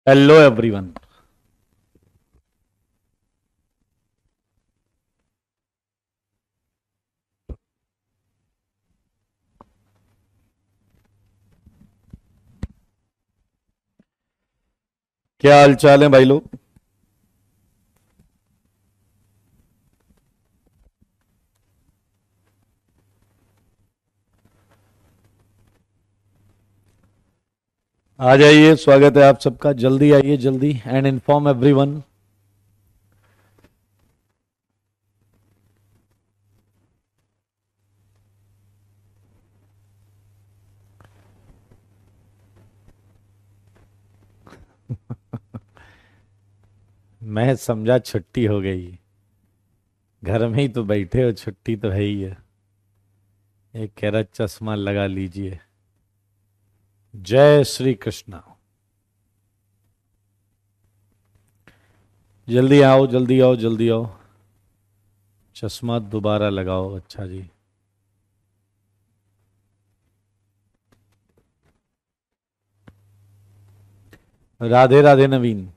Hello everyone. क्या हाल चाल है भाई लोग। आ जाइए, स्वागत है आप सबका। जल्दी आइए, जल्दी एंड इन्फॉर्म एवरीवन। मैं समझा छुट्टी हो गई। घर में ही तो बैठे हो, छुट्टी तो है ही है। एक कह रहा चश्मा लगा लीजिए। जय श्री कृष्णा। जल्दी आओ, जल्दी आओ, जल्दी आओ। चश्मा दोबारा लगाओ। अच्छा जी। राधे राधे नवीन।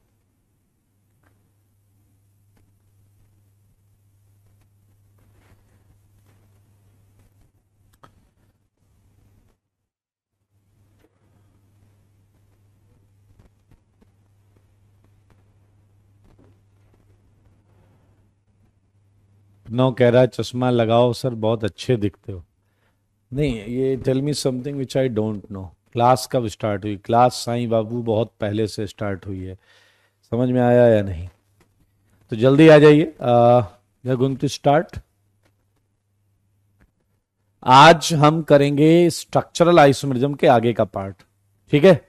नो कह रहा है चश्मा लगाओ सर, बहुत अच्छे दिखते हो। नहीं, ये tell me something which I don't know. Class कब स्टार्ट हुई? क्लास साईं बाबू बहुत पहले से स्टार्ट हुई है। समझ में आया या नहीं? तो जल्दी आ जाइए। We are going to start. आज हम करेंगे स्ट्रक्चरल आइसोमेरिज्म के आगे का पार्ट। ठीक है,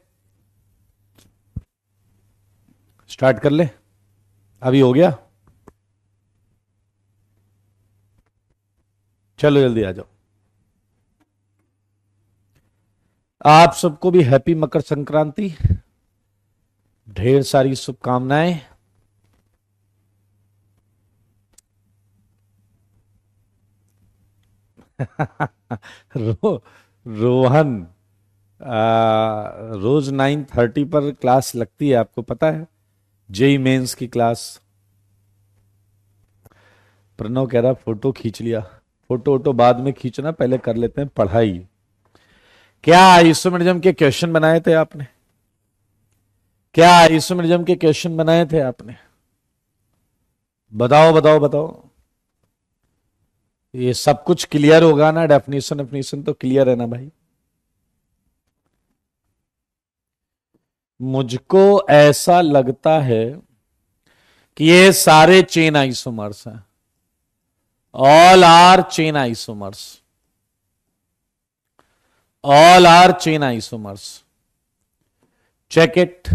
स्टार्ट कर ले। अभी हो गया? चलो जल्दी आ जाओ। आप सबको भी हैप्पी मकर संक्रांति। ढेर सारी शुभकामनाएं। रो, रोहन, रोज 9:30 पर क्लास लगती है, आपको पता है? जेई मेंस की क्लास। प्रणव कह रहा फोटो खींच लिया। फोटो वोटो बाद में खींचना, पहले कर लेते हैं पढ़ाई। क्या आइसोमेरिज्म के क्वेश्चन बनाए थे आपने? क्या आइसोमेरिज्म के क्वेश्चन बनाए थे आपने? बताओ बताओ बताओ। ये सब कुछ क्लियर होगा ना? डेफिनेशन डेफिनेशन तो क्लियर है ना भाई? मुझको ऐसा लगता है कि ये सारे चेन आइसोमर्स हैं। All are chain isomers. All are chain isomers. Check it.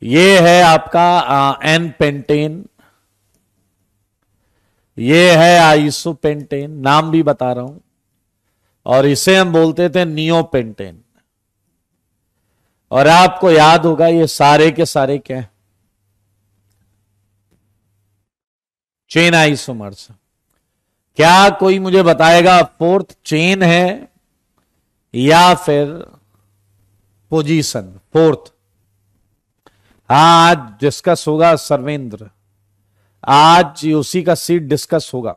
ये है आपका एन पेंटेन। ये है आइसोपेंटेन, नाम भी बता रहा हूं। और इसे हम बोलते थे नियोपेंटेन। और आपको याद होगा ये सारे के सारे क्या है? Chain isomers. क्या कोई मुझे बताएगा फोर्थ चेन है या फिर पोजीशन फोर्थ? हाँ, आज डिस्कस होगा सर्वेंद्र। आज उसी का सीट डिस्कस होगा।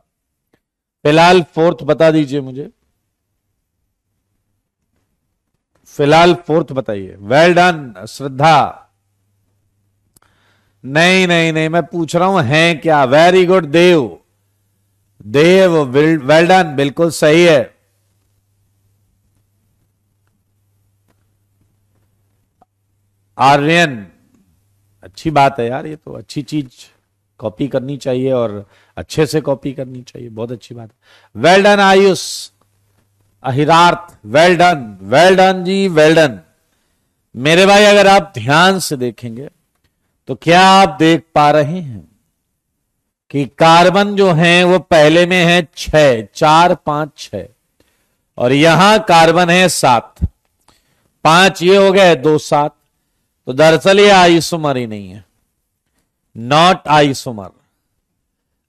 फिलहाल फोर्थ बता दीजिए मुझे। फिलहाल फोर्थ बताइए। वेल डन श्रद्धा। नहीं नहीं नहीं, मैं पूछ रहा हूं है क्या। वेरी गुड देव। देव वेल डन, बिल्कुल सही है। आर्यन, अच्छी बात है यार, ये तो अच्छी चीज कॉपी करनी चाहिए और अच्छे से कॉपी करनी चाहिए। बहुत अच्छी बात है। Well done Ayush. Ahirarth, well done ji, well done. मेरे भाई अगर आप ध्यान से देखेंगे तो क्या आप देख पा रहे हैं कि कार्बन जो है वो पहले में है 6, 4, 5, 6 और यहां कार्बन है 7। 5 ये हो गए, 2, 7। तो दरअसल ये आइसोमर ही नहीं है, नॉट आइसोमर।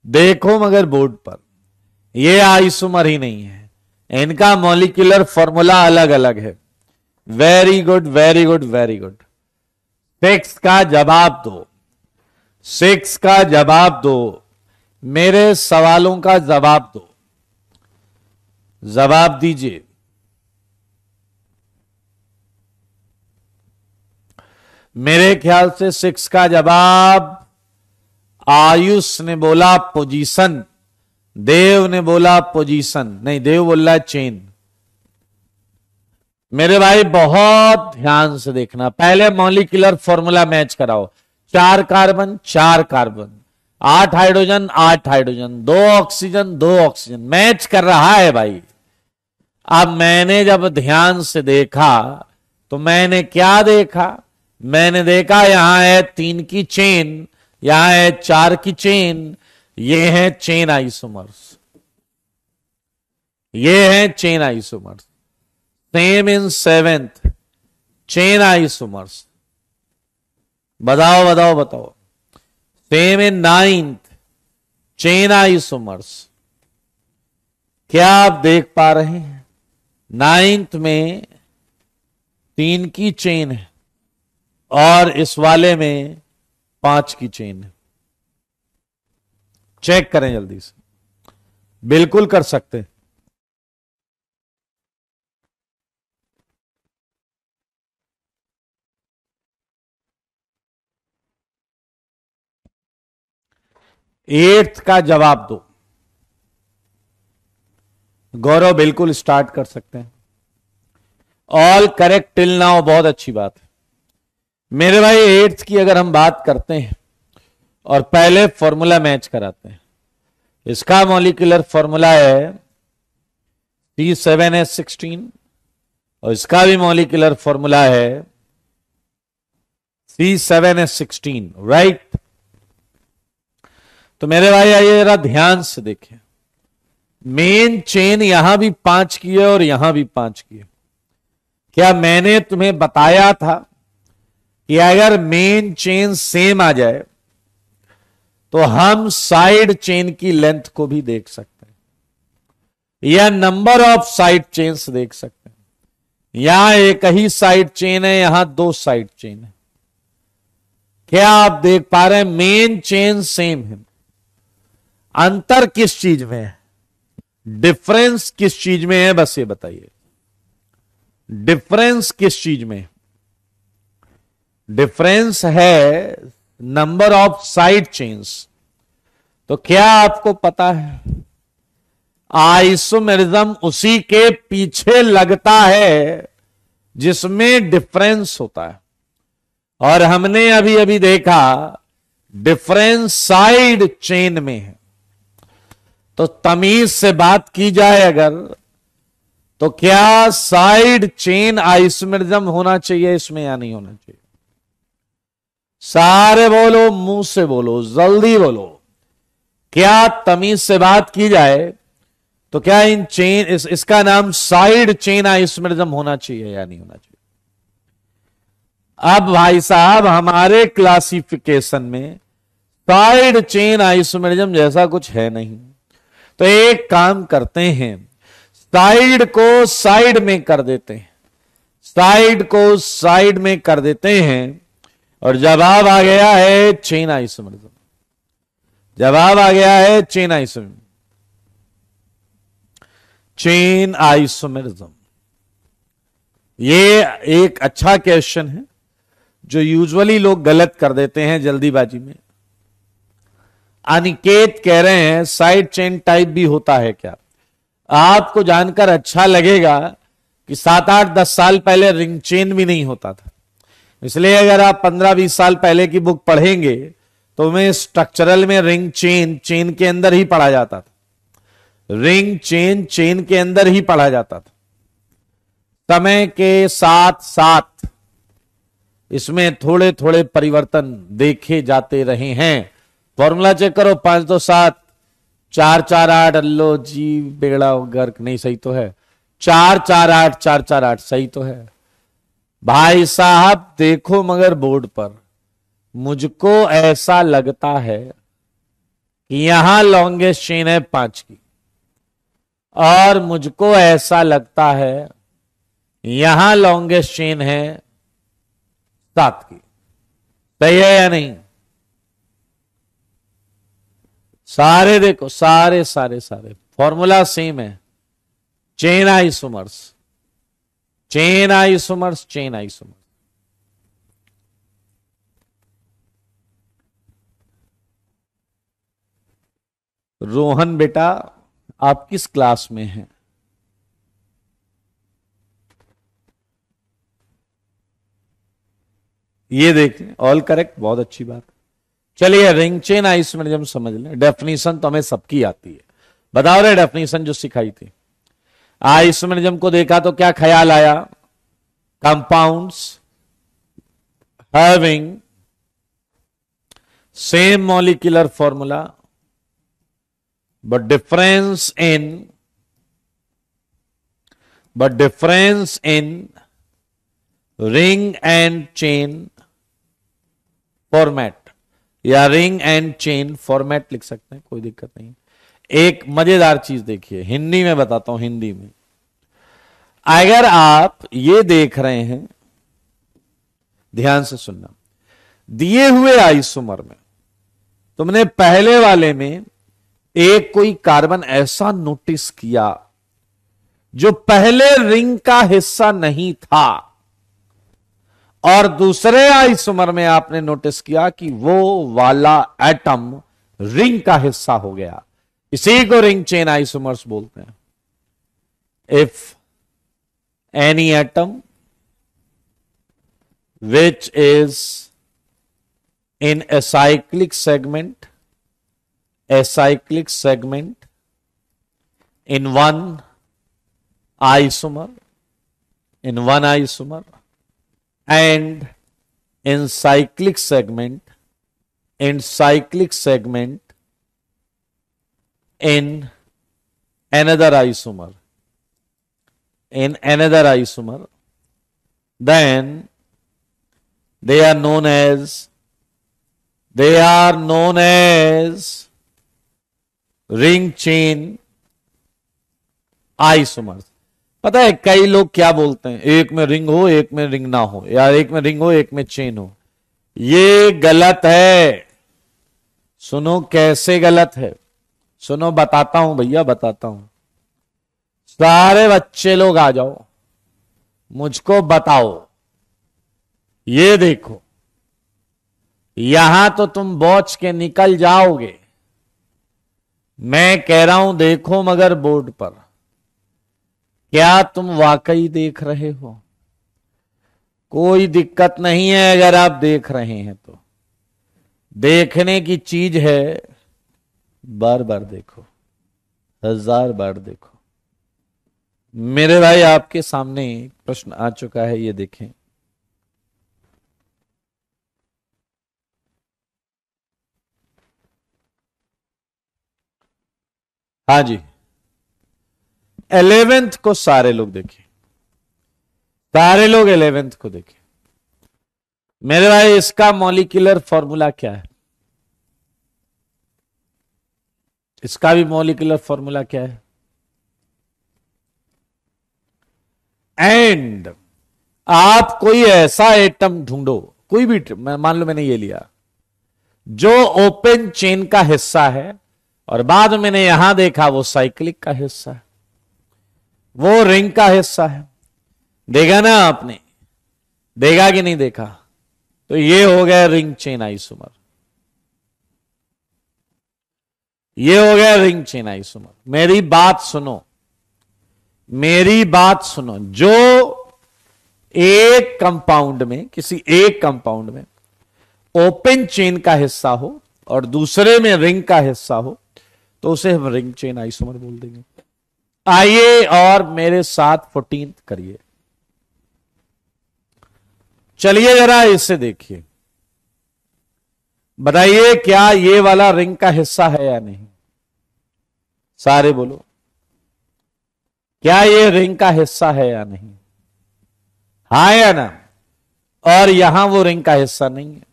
देखो मगर बोर्ड पर, ये आइसोमर ही नहीं है। इनका मॉलिक्यूलर फॉर्मूला अलग अलग है। Very good very good very good. Six का जवाब दो, सिक्स का जवाब दो, मेरे सवालों का जवाब दो, जवाब दीजिए। मेरे ख्याल से सिक्स का जवाब, आयुष ने बोला पोजीशन, देव ने बोला पोजीशन, नहीं देव बोल रहा है चेन। मेरे भाई बहुत ध्यान से देखना, पहले मॉलिक्यूलर फॉर्मूला मैच कराओ। 4 carbon 4 carbon, 8 hydrogen 8 hydrogen, 2 oxygen 2 oxygen, match कर रहा है भाई। अब मैंने जब ध्यान से देखा तो मैंने क्या देखा, मैंने देखा यहां है 3 की चेन, यहां है 4 की चेन, ये है चेन आइसोमर्स, ये है chain isomers. Same in 7th, chain isomers. बताओ बताओ बताओ। Same in 9th, chain isomers. क्या आप देख पा रहे हैं? 9th में 3 की चेन है और इस वाले में 5 की चेन है। चेक करें जल्दी से, बिल्कुल कर सकते हैं। एट्थ का जवाब दो। गौरव बिल्कुल स्टार्ट कर सकते हैं। ऑल करेक्ट टिल नाउ, बहुत अच्छी बात है मेरे भाई। एट्थ की अगर हम बात करते हैं और पहले फॉर्मूला मैच कराते हैं, इसका मॉलिक्यूलर फॉर्मूला है C7H16 और इसका भी मॉलिक्यूलर फॉर्मूला है C7H16, राइट। तो मेरे भाई आइए जरा ध्यान से देखें, मेन चेन यहां भी 5 की है और यहां भी 5 की है। क्या मैंने तुम्हें बताया था कि अगर मेन चेन सेम आ जाए तो हम साइड चेन की लेंथ को भी देख सकते हैं या नंबर ऑफ साइड चेन्स देख सकते हैं। यहां एक ही साइड चेन है, यहां 2 साइड चेन है। क्या आप देख पा रहे हैं? मेन चेन सेम है, अंतर किस चीज में है, डिफरेंस किस चीज में है, बस ये बताइए डिफरेंस किस चीज में? डिफरेंस है नंबर ऑफ साइड चेन्स। तो क्या आपको पता है आइसोमेरिज्म उसी के पीछे लगता है जिसमें डिफरेंस होता है, और हमने अभी अभी देखा डिफरेंस साइड चेन में है। तो तमीज से बात की जाए अगर, तो क्या साइड चेन आइसोमेरिज्म होना चाहिए इसमें या नहीं होना चाहिए? सारे बोलो, मुंह से बोलो, जल्दी बोलो। क्या तमीज से बात की जाए तो क्या इन चेन इसका नाम साइड चेन आइसोमेरिज्म होना चाहिए या नहीं होना चाहिए? अब भाई साहब हमारे क्लासिफिकेशन में साइड चेन आइसोमेरिज्म जैसा कुछ है नहीं। तो एक काम करते हैं, साइड को साइड में कर देते हैं, साइड को साइड में कर देते हैं और जवाब आ गया है चेन आइसोमेरिज्म। जवाब आ गया है चेन आइसोमेरिज्म। चेन आइसोमेरिज्म ये एक अच्छा क्वेश्चन है जो यूजुअली लोग गलत कर देते हैं जल्दीबाजी में। अनिकेत कह रहे हैं साइड चेन टाइप भी होता है क्या? आपको जानकर अच्छा लगेगा कि 7-8-10 साल पहले रिंग चेन भी नहीं होता था। इसलिए अगर आप 15-20 साल पहले की बुक पढ़ेंगे तो में स्ट्रक्चरल में रिंग चेन चेन के अंदर ही पढ़ा जाता था, रिंग चेन चेन के अंदर ही पढ़ा जाता था। समय के साथ साथ इसमें थोड़े थोड़े परिवर्तन देखे जाते रहे हैं। फॉर्मूला चेक करो, 5 2 7 4 4 8, अल्लो जी बेड़ा गर्क, नहीं सही तो है, 4 4 8 4 4 8 सही तो है भाई साहब। देखो मगर बोर्ड पर मुझको ऐसा लगता है कि यहां लॉन्गेस्ट चेन है 5 की और मुझको ऐसा लगता है यहां लॉन्गेस्ट चेन है 7 की। सही है या नहीं? सारे देखो, सारे सारे सारे फॉर्मूला सेम है, chain isomers, chain isomers, chain isomers. Rohan बेटा, आप किस क्लास में हैं? ये देख लें, ऑल करेक्ट, बहुत अच्छी बात। चलिए रिंग चेन आइसोमरिज्म समझ लें। डेफिनेशन तो हमें सबकी आती है, बताओ रे डेफिनेशन जो सिखाई थी। आइसोमरिज्म को देखा तो क्या ख्याल आया? Compounds having same molecular formula but difference in ring and chain format, या रिंग एंड चेन फॉर्मेट लिख सकते हैं, कोई दिक्कत नहीं। एक मजेदार चीज देखिए, हिंदी में बताता हूं, हिंदी में अगर आप ये देख रहे हैं, ध्यान से सुनना, दिए हुए आइसोमर में तुमने पहले वाले में एक कोई कार्बन ऐसा नोटिस किया जो पहले रिंग का हिस्सा नहीं था, और दूसरे आइसोमर में आपने नोटिस किया कि वो वाला एटम रिंग का हिस्सा हो गया। इसी को रिंग चेन आइसोमर्स बोलते हैं। If any atom which is in acyclic segment in one isomer and in cyclic segment in another isomer then they are known as ring chain isomers. पता है कई लोग क्या बोलते हैं, एक में रिंग हो एक में रिंग ना हो, या एक में रिंग हो एक में चेन हो। ये गलत है। सुनो कैसे गलत है, सुनो बताता हूं भैया, बताता हूं। सारे बच्चे लोग आ जाओ, मुझको बताओ। ये देखो, यहां तो तुम बौछ के निकल जाओगे, मैं कह रहा हूं देखो मगर बोर्ड पर, क्या तुम वाकई देख रहे हो? कोई दिक्कत नहीं है अगर आप देख रहे हैं तो, देखने की चीज है, बार बार देखो, 1000 बार देखो। मेरे भाई आपके सामने प्रश्न आ चुका है, ये देखें। हाँ जी, 11th को सारे लोग देखें, सारे लोग 11th को देखें। मेरे भाई इसका मॉलिक्यूलर फॉर्मूला क्या है? इसका भी मॉलिक्यूलर फॉर्मूला क्या है? एंड आप कोई ऐसा एटम ढूंढो, कोई भी, मान लो मैंने ये लिया, जो ओपन चेन का हिस्सा है, और बाद में मैंने यहां देखा वो साइक्लिक का हिस्सा है, वो रिंग का हिस्सा है। देखा ना आपने? देखा कि नहीं देखा? तो ये हो गया रिंग चेन आइसोमर, ये हो गया रिंग चेन आइसोमर। मेरी बात सुनो, मेरी बात सुनो, जो एक कंपाउंड में, किसी एक कंपाउंड में ओपन चेन का हिस्सा हो और दूसरे में रिंग का हिस्सा हो, तो उसे हम रिंग चेन आइसोमर बोल देंगे। आइए और मेरे साथ 14th करिए। चलिए जरा इसे देखिए, बताइए क्या ये वाला रिंग का हिस्सा है या नहीं? सारे बोलो, क्या ये रिंग का हिस्सा है या नहीं? हाँ या ना? और यहां वो रिंग का हिस्सा नहीं है।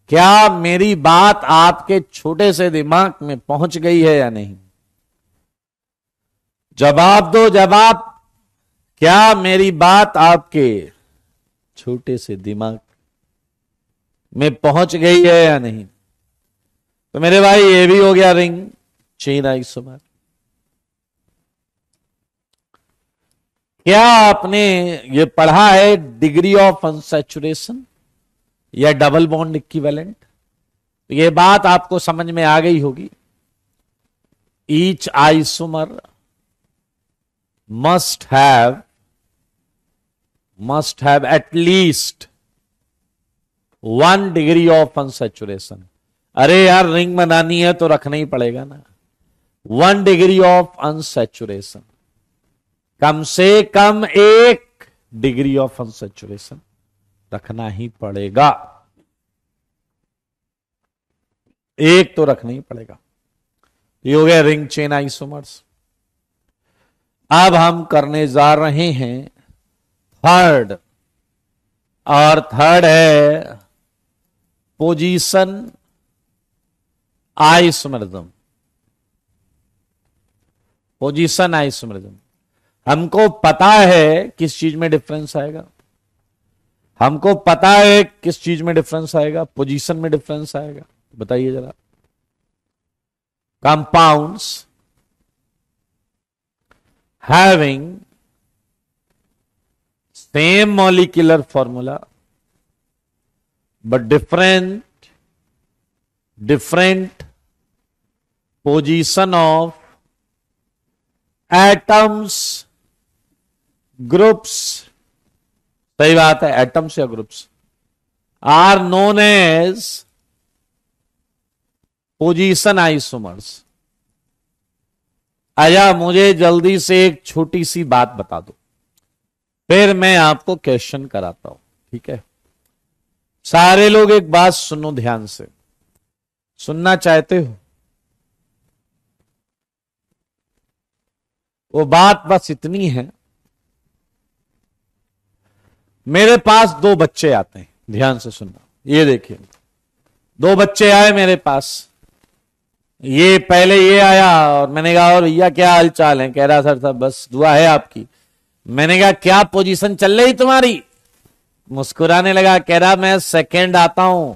क्या मेरी बात आपके छोटे से दिमाग में पहुंच गई है या नहीं? जवाब दो, जवाब। क्या मेरी बात आपके छोटे से दिमाग, में पहुंच गई है या नहीं। तो मेरे भाई ये भी हो गया रिंग चेन आइसोमर। क्या आपने ये पढ़ा है डिग्री ऑफ अनसैचुरेशन या डबल बॉन्ड इक्विवेलेंट? तो ये बात आपको समझ में आ गई होगी। Each isomer must have at least 1 degree of unsaturation। अरे यार रिंग बनानी है तो रखना ही पड़ेगा ना 1 degree of unsaturation, कम से कम 1 डिग्री ऑफ अनसैचुरेशन रखना ही पड़ेगा, एक तो रखना ही पड़ेगा। ये हो गया रिंग चेन आइसोमर्स। अब हम करने जा रहे हैं थर्ड, और थर्ड है पोजीशन आइसोमरिज्म। पोजीशन आइसोमरिज्म हमको पता है किस चीज में डिफरेंस आएगा, हमको पता है किस चीज में डिफरेंस आएगा, पोजीशन में डिफरेंस आएगा। बताइए जरा। Compounds having same molecular formula but different position of atoms, groups, सही बात है, एटम्स या groups are known as position isomers. आया मुझे जल्दी से एक छोटी सी बात बता दो, फिर मैं आपको क्वेश्चन कराता हूं, ठीक है? सारे लोग एक बात सुनो ध्यान से, सुनना चाहते हो? वो बात बस इतनी है, मेरे पास 2 बच्चे आते हैं, ध्यान से सुनना। ये देखिए 2 बच्चे आए मेरे पास, ये पहले ये आया और मैंने कहा और भैया क्या हाल चाल है? कह रहा सर साहब बस दुआ है आपकी। मैंने कहा क्या पोजीशन चल रही तुम्हारी? मुस्कुराने लगा, कह रहा मैं सेकंड आता हूं,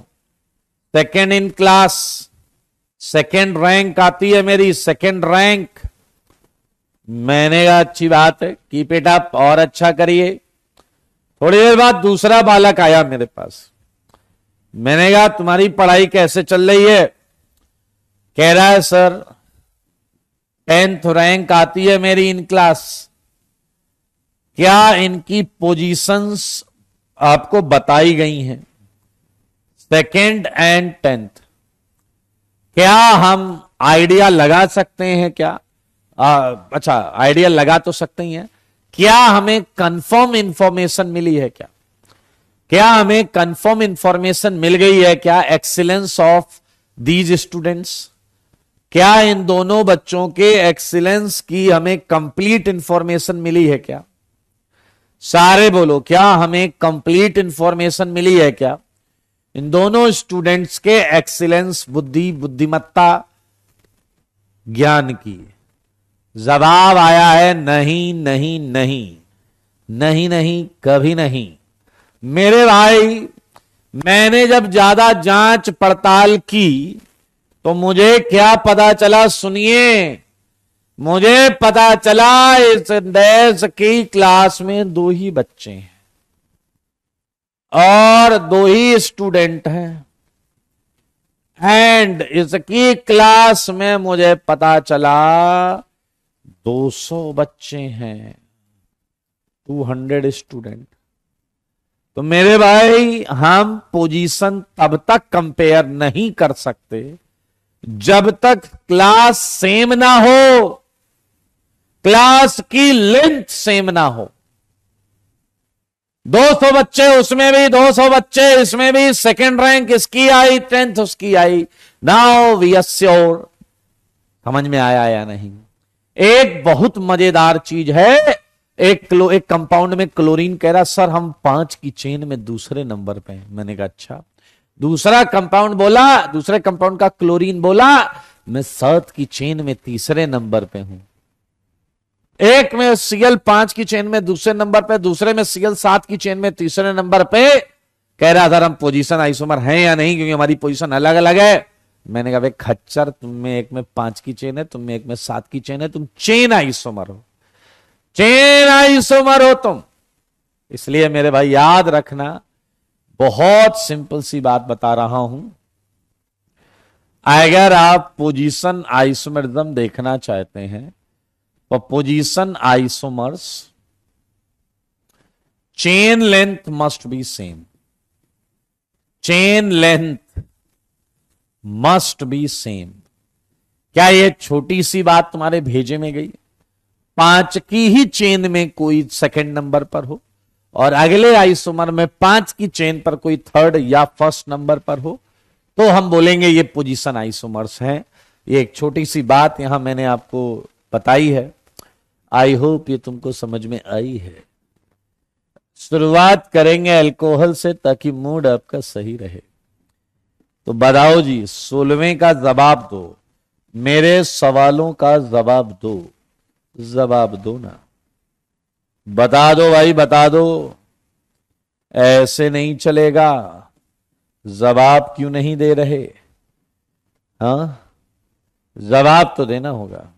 second in class, second rank आती है मेरी, सेकंड रैंक। मैंने कहा अच्छी बात है, कीप इट अप, और अच्छा करिए। थोड़ी देर बाद दूसरा बालक आया मेरे पास, मैंने कहा तुम्हारी पढ़ाई कैसे चल रही है? कह रहा है सर 10th रैंक आती है मेरी इन क्लास। क्या इनकी पोजीशंस आपको बताई गई हैं, सेकंड एंड 10th? क्या हम आइडिया लगा सकते हैं क्या? अच्छा आइडिया लगा तो सकते ही हैं। क्या हमें कंफर्म इंफॉर्मेशन मिली है क्या? क्या हमें कंफर्म इंफॉर्मेशन मिल गई है क्या? एक्सीलेंस ऑफ दीज स्टूडेंट्स, क्या इन दोनों बच्चों के एक्सीलेंस की हमें कंप्लीट इंफॉर्मेशन मिली है क्या? सारे बोलो, क्या हमें कंप्लीट इंफॉर्मेशन मिली है क्या इन दोनों स्टूडेंट्स के एक्सीलेंस, बुद्धि, बुद्धिमत्ता, ज्ञान की? जवाब आया है नहीं नहीं नहीं नहीं नहीं, कभी नहीं। मेरे भाई मैंने जब ज्यादा जांच पड़ताल की तो मुझे क्या पता चला, सुनिए, मुझे पता चला इस देश की क्लास में 2 ही बच्चे हैं और 2 ही स्टूडेंट हैं, एंड इसकी क्लास में मुझे पता चला 200 बच्चे हैं, 200 स्टूडेंट। तो मेरे भाई हम पोजीशन तब तक कंपेयर नहीं कर सकते जब तक क्लास सेम ना हो, क्लास की लेंथ सेम ना हो। 200 बच्चे, उसमें भी 200 बच्चे, इसमें भी सेकंड रैंक इसकी आई, 10th उसकी आई। Now we are sure. समझ में आया या नहीं? एक बहुत मजेदार चीज है, एक कंपाउंड में क्लोरीन कह रहा सर हम 5 की चेन में दूसरे नंबर पे हैं। मैंने कहा अच्छा। दूसरा कंपाउंड बोला, दूसरे कंपाउंड का क्लोरीन बोला मैं 7 की चेन में तीसरे नंबर पे हूं। एक में Cl 5 की चेन में दूसरे नंबर पे, दूसरे में Cl 7 की चेन में तीसरे नंबर पे। कह रहा था हम पोजीशन आइसोमर हैं या नहीं, क्योंकि हमारी पोजीशन अलग अलग है। मैंने कहा भाई खच्चर, तुम में एक में 5 की चेन है, तुम में एक में 7 की चेन है, तुम चेन आइसोमर हो, चेन आइसोमर हो तुम। इसलिए मेरे भाई याद रखना, बहुत सिंपल सी बात बता रहा हूं। अगर आप पोजीशन आइसोमरिज्म देखना चाहते हैं तो position isomers chain length must be same, chain length must be same. क्या ये छोटी सी बात तुम्हारे भेजे में गई? 5 की ही चेन में कोई सेकंड नंबर पर हो और अगले आइसोमर में 5 की चेन पर कोई थर्ड या फर्स्ट नंबर पर हो, तो हम बोलेंगे ये पोजीशन आइसोमर्स हैं। ये एक छोटी सी बात यहां मैंने आपको बताई है। आई होप ये तुमको समझ में आई है। शुरुआत करेंगे अल्कोहल से ताकि मूड आपका सही रहे। तो बताओ जी, 16वें का जवाब दो, मेरे सवालों का जवाब दो, जवाब दो ना, बता दो भाई बता दो, ऐसे नहीं चलेगा। जवाब क्यों नहीं दे रहे? हाँ, जवाब तो देना होगा।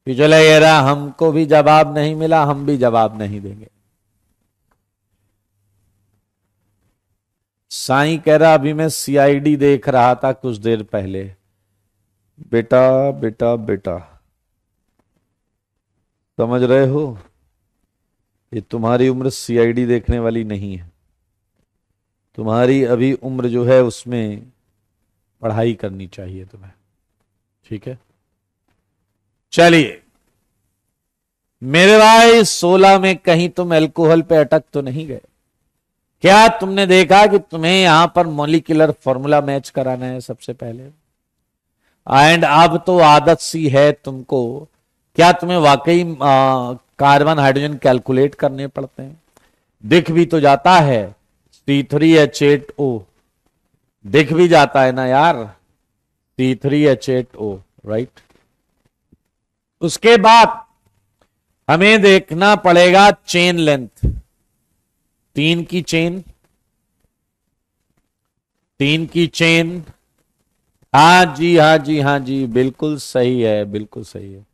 कि चले ये रहा, हमको भी जवाब नहीं मिला, हम भी जवाब नहीं देंगे। साईं कह रहा अभी मैं सीआईडी देख रहा था कुछ देर पहले। बेटा बेटा बेटा, समझ रहे हो, ये तुम्हारी उम्र सीआईडी देखने वाली नहीं है। तुम्हारी अभी उम्र जो है उसमें पढ़ाई करनी चाहिए तुम्हें, ठीक है? चलिए मेरे भाई, 16 में कहीं तुम अल्कोहल पे अटक तो नहीं गए? क्या तुमने देखा कि तुम्हें यहां पर मॉलिक्यूलर फॉर्मूला मैच कराना है सबसे पहले? एंड अब तो आदत सी है तुमको, क्या तुम्हें वाकई कार्बन हाइड्रोजन कैलकुलेट करने पड़ते हैं? दिख भी तो जाता है C3H8O, दिख भी जाता है ना यार, C3H8O, राइट? उसके बाद हमें देखना पड़ेगा चेन लेंथ, 3 की चेन, 3 की चेन। हाँ जी हाँ जी हाँ जी, बिल्कुल सही है, बिल्कुल सही है।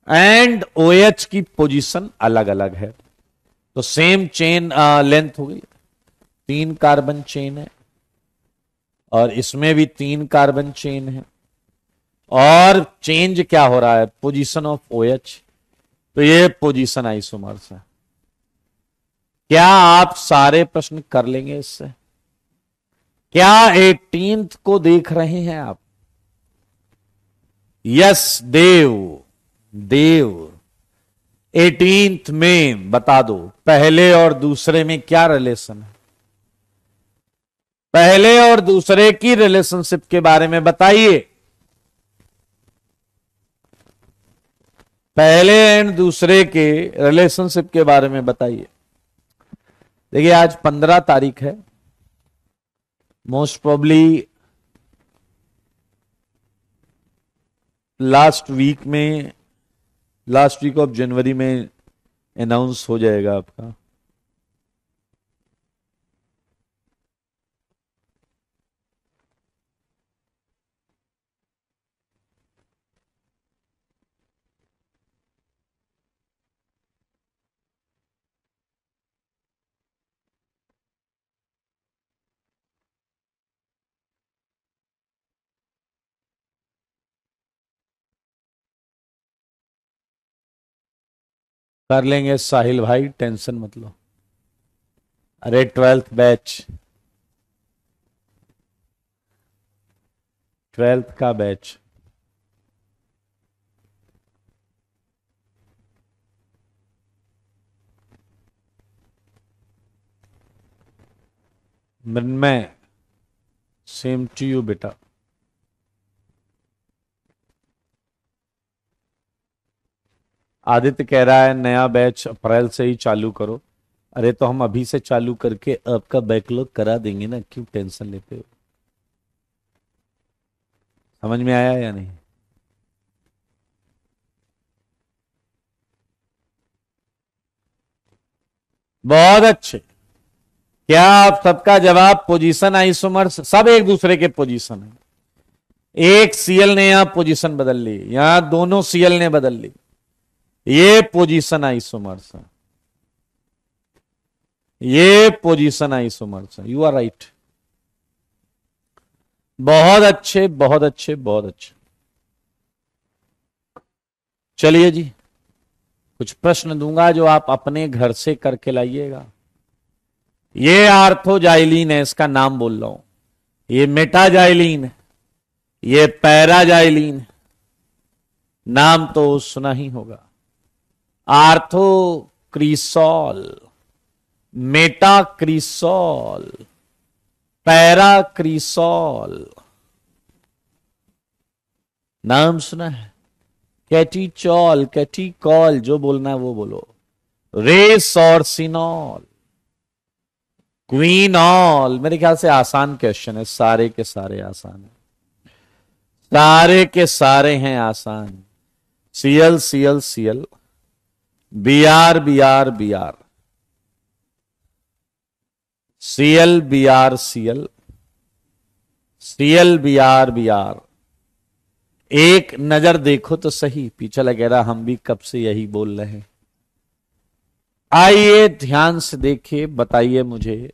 एंड OH की पोजीशन अलग अलग है, तो सेम चेन लेंथ हो गई। 3 कार्बन चेन है और इसमें भी 3 कार्बन चेन है, और चेंज क्या हो रहा है? पोजीशन ऑफ OH, तो ये पोजीशन आइसोमर्स है। क्या आप सारे प्रश्न कर लेंगे इससे? क्या 18th को देख रहे हैं आप? यस देव, देव 18th में बता दो पहले और दूसरे में क्या रिलेशन है? पहले और दूसरे की रिलेशनशिप के बारे में बताइए। पहले एंड दूसरे के रिलेशनशिप के बारे में बताइए। देखिए आज 15 तारीख है, most probably last week of January में अनाउंस हो जाएगा आपका। कर लेंगे साहिल भाई, टेंशन मत लो। अरे 12th बैच, 12th का batch. Mrinmay, same to you बेटा। आदित्य कह रहा है नया बैच अप्रैल से ही चालू करो। अरे तो हम अभी से चालू करके आपका बैकलॉग करा देंगे ना, क्यों टेंशन लेते हो? समझ में आया या नहीं? बहुत अच्छे, क्या आप सबका जवाब पोजीशन आइसोमर्स? सब एक दूसरे के पोजीशन है। एक सीएल ने यहां पोजीशन बदल ली, यहां दोनों सीएल ने बदल ली, ये पोजीशन आइसोमर्स है, ये पोजीशन आइसोमर्स है। You are right. बहुत अच्छे, बहुत अच्छे, बहुत अच्छे। चलिए जी, कुछ प्रश्न दूंगा जो आप अपने घर से करके लाइएगा। ये आर्थोजाइलिन है, इसका नाम बोल रहा हूं। ये मेटाजाइलिन, ये पैराजाइलिन, नाम तो सुना ही होगा। आर्थोक्रिसॉल, मेटाक्रिसॉल, पैराक्रिसॉल, नाम सुना है। कैटीचॉल, कैटीकॉल, जो बोलना है वो बोलो। रेसोर्सिनॉल, क्वीनॉल। मेरे ख्याल से आसान क्वेश्चन है, सारे के सारे आसान है, सारे के सारे हैं आसान। CL CL CL, BR BR BR, CL BR CL, CL BR BR. एक नजर देखो तो सही, पीछे लगे रहा, हम भी कब से यही बोल रहे हैं। आइए ध्यान से देखिए, बताइए मुझे,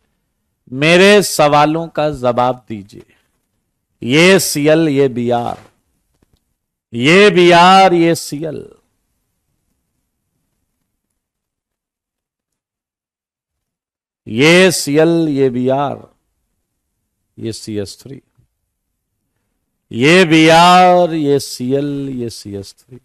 मेरे सवालों का जवाब दीजिए। ये सीएल, ये बीआर, ये बीआर, ये सीएल। ये सीएल, ये बीआर, ये CS3, ये बीआर, ये सीएल, ये CS3।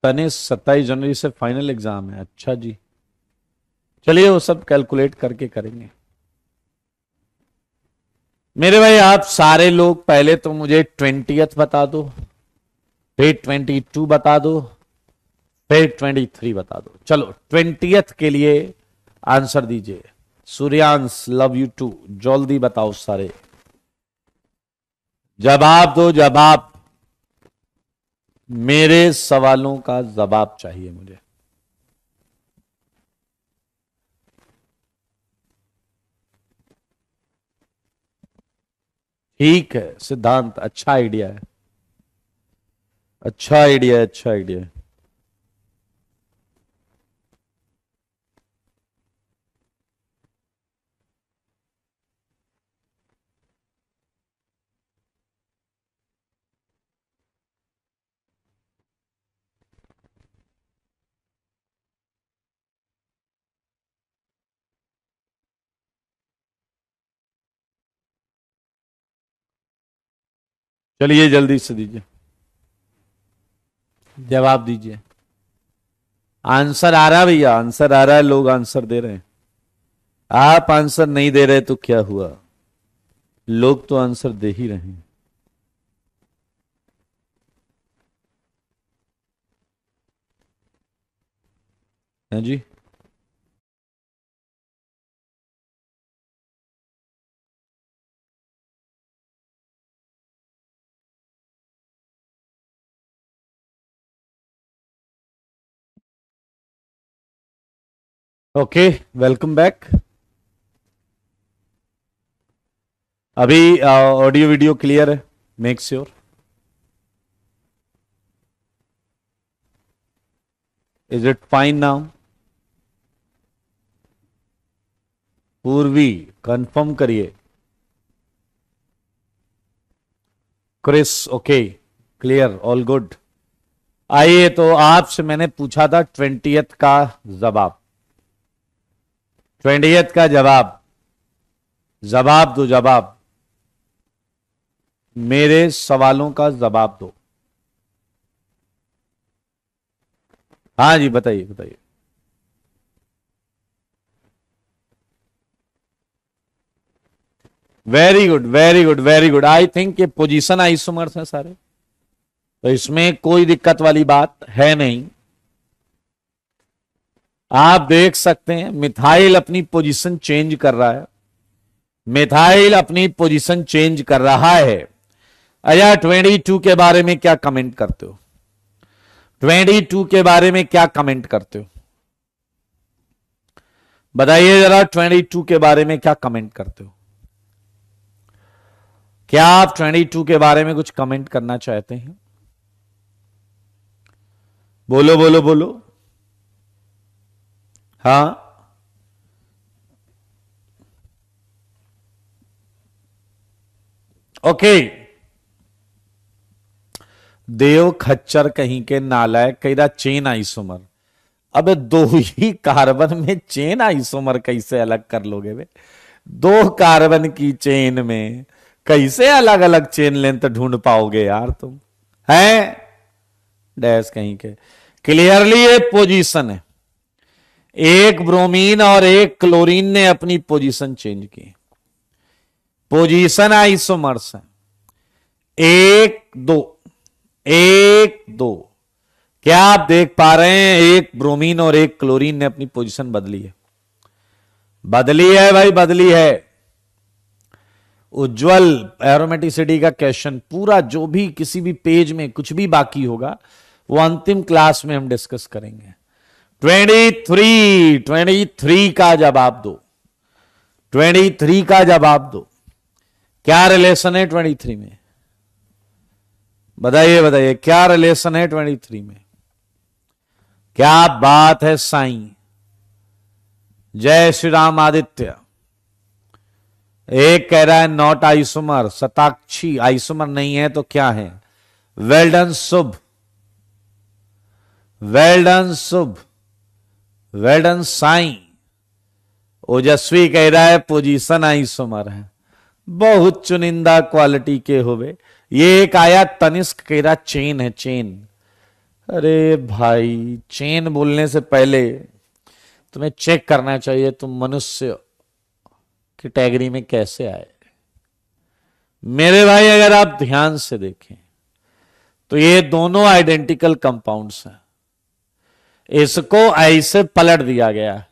तनिष 27 जनवरी से फाइनल एग्जाम है। अच्छा जी, चलिए वो सब कैलकुलेट करके करेंगे। मेरे भाई आप सारे लोग पहले तो मुझे 20th बता दो, फिर 22 बता दो, फिर 23 बता दो। चलो 20th के लिए आंसर दीजिए। सूर्यांश, लव यू टू, जल्दी बताओ सारे, जवाब दो जवाब। मेरे सवालों का जवाब चाहिए मुझे। ठीक है सिद्धांत, अच्छा आइडिया है, अच्छा आइडिया है, अच्छा आइडिया है। चलिए जल्दी से दीजिए, जवाब दीजिए। आंसर आ रहा है भैया, आंसर आ रहा है, लोग आंसर दे रहे हैं। आप आंसर नहीं दे रहे तो क्या हुआ, लोग तो आंसर दे ही रहे हैं। हैं जी, ओके, वेलकम बैक। अभी ऑडियो वीडियो क्लियर है? Make sure. Is it fine now? Purvi confirm करिए। Chris okay, clear, all good. आइए, तो आपसे मैंने पूछा था 20th का जवाब, 20th का जवाब, जवाब दो जवाब, मेरे सवालों का जवाब दो। हाँ जी, बताइए बताइए। Very good very good very good. I think ये पोजीशन आइसोमर्स हैं सारे, तो इसमें कोई दिक्कत वाली बात है नहीं। आप देख सकते हैं मिथाइल अपनी पोजीशन चेंज कर रहा है, मिथाइल अपनी पोजीशन चेंज कर रहा है। अच्छा 22 के बारे में क्या कमेंट करते हो? 22 के बारे में क्या कमेंट करते हो? बताइए जरा 22 के बारे में क्या कमेंट करते हो? क्या आप 22 के बारे में कुछ कमेंट करना चाहते हैं? बोलो बोलो बोलो। हाँ ओके। देव खच्चर कहीं के नालायक कहीं चेन आइसोमर। अबे दो ही कार्बन में चेन आइसोमर कैसे अलग कर लोगे बे? दो कार्बन की चेन में कैसे अलग अलग चेन लेंथ ढूंढ पाओगे यार तुम? है डैश कहीं के। क्लियरली ये पोजीशन है। एक ब्रोमीन और एक क्लोरीन ने अपनी पोजीशन चेंज की। पोजीशन आइसोमर्स है। एक दो, एक दो। क्या आप देख पा रहे हैं? एक ब्रोमीन और एक क्लोरीन ने अपनी पोजीशन बदली है। बदली है भाई, बदली है। उज्जवल एरोमेटिसिटी का क्वेश्चन पूरा जो भी किसी भी पेज में कुछ भी बाकी होगा वो अंतिम क्लास में हम डिस्कस करेंगे। 23 का जवाब दो। 23 का जवाब दो। क्या रिलेशन है 23 में? बताइए बताइए क्या रिलेशन है 23 में? क्या बात है साईं? जय श्री राम आदित्य। एक कह रहा है नॉट आइसोमर। शताक्षी आइसोमर नहीं है तो क्या है? वेल्डन शुभ, वेल्डन शुभ, वेल्डन साईं। ओजस्वी कह रहा है पोजीशन आइसोमर है। बहुत चुनिंदा क्वालिटी के होवे। ये एक आया तनिष्क कह रहा चेन है, चेन। अरे भाई चेन बोलने से पहले तुम्हें चेक करना चाहिए तुम मनुष्य कैटेगरी में कैसे आए। मेरे भाई अगर आप ध्यान से देखें तो ये दोनों आइडेंटिकल कंपाउंड्स हैं। इसको ऐसे पलट दिया गया,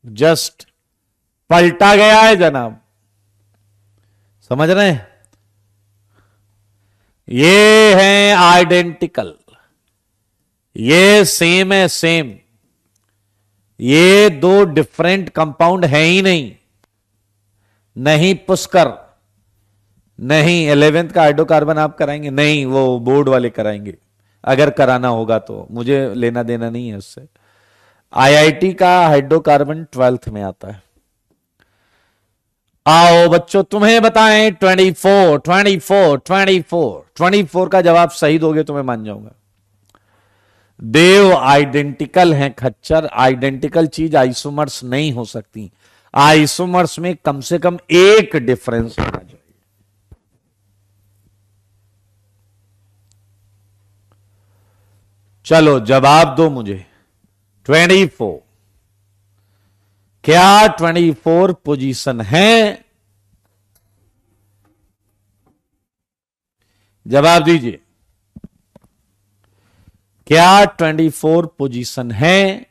जस्ट पलटा गया है जनाब। समझ रहे हैं? ये है आइडेंटिकल, ये सेम है, सेम। ये दो डिफरेंट कंपाउंड है ही नहीं। नहीं पुष्कर, नहीं 11th का हाइड्रोकार्बन आप कराएंगे? नहीं, वो बोर्ड वाले कराएंगे। अगर कराना होगा तो मुझे लेना देना नहीं है उससे। आईआईटी का हाइड्रोकार्बन 12th में आता है। आओ बच्चों तुम्हें बताएं 24 24 24 24 का जवाब सही दोगे तो मैं मान जाऊंगा। देव आइडेंटिकल हैं खच्चर। आइडेंटिकल चीज आइसोमर्स नहीं हो सकती। आइसोमर्स में कम से कम एक डिफरेंस होना चाहिए। चलो जवाब दो मुझे। 24 क्या 24 पोजीशन है? जवाब दीजिए। क्या 24 पोजीशन है?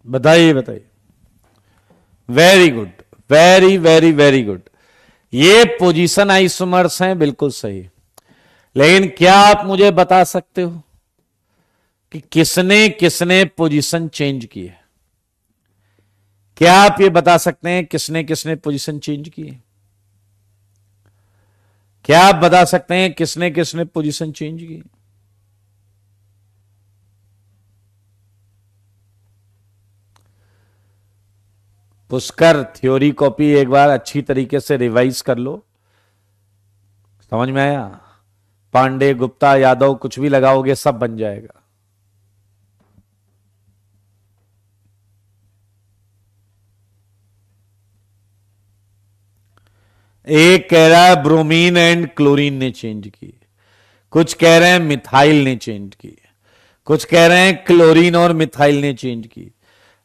बताइए बताइए। Very good, very very very good. ये पोजीशन आइसोमर्स हैं, बिल्कुल सही। लेकिन क्या आप मुझे बता सकते हो कि किसने किसने पोजीशन चेंज की है? क्या आप ये बता सकते हैं किसने किसने पोजीशन चेंज की है? क्या आप बता सकते हैं किसने किसने पोजीशन चेंज की? पुष्कर थ्योरी कॉपी एक बार अच्छी तरीके से रिवाइज कर लो। समझ में आया? पांडे गुप्ता यादव कुछ भी लगाओगे सब बन जाएगा। एक कह रहा है ब्रोमीन एंड क्लोरीन ने चेंज की, कुछ कह रहे हैं मिथाइल ने चेंज की, कुछ कह रहे हैं क्लोरीन और मिथाइल ने चेंज की।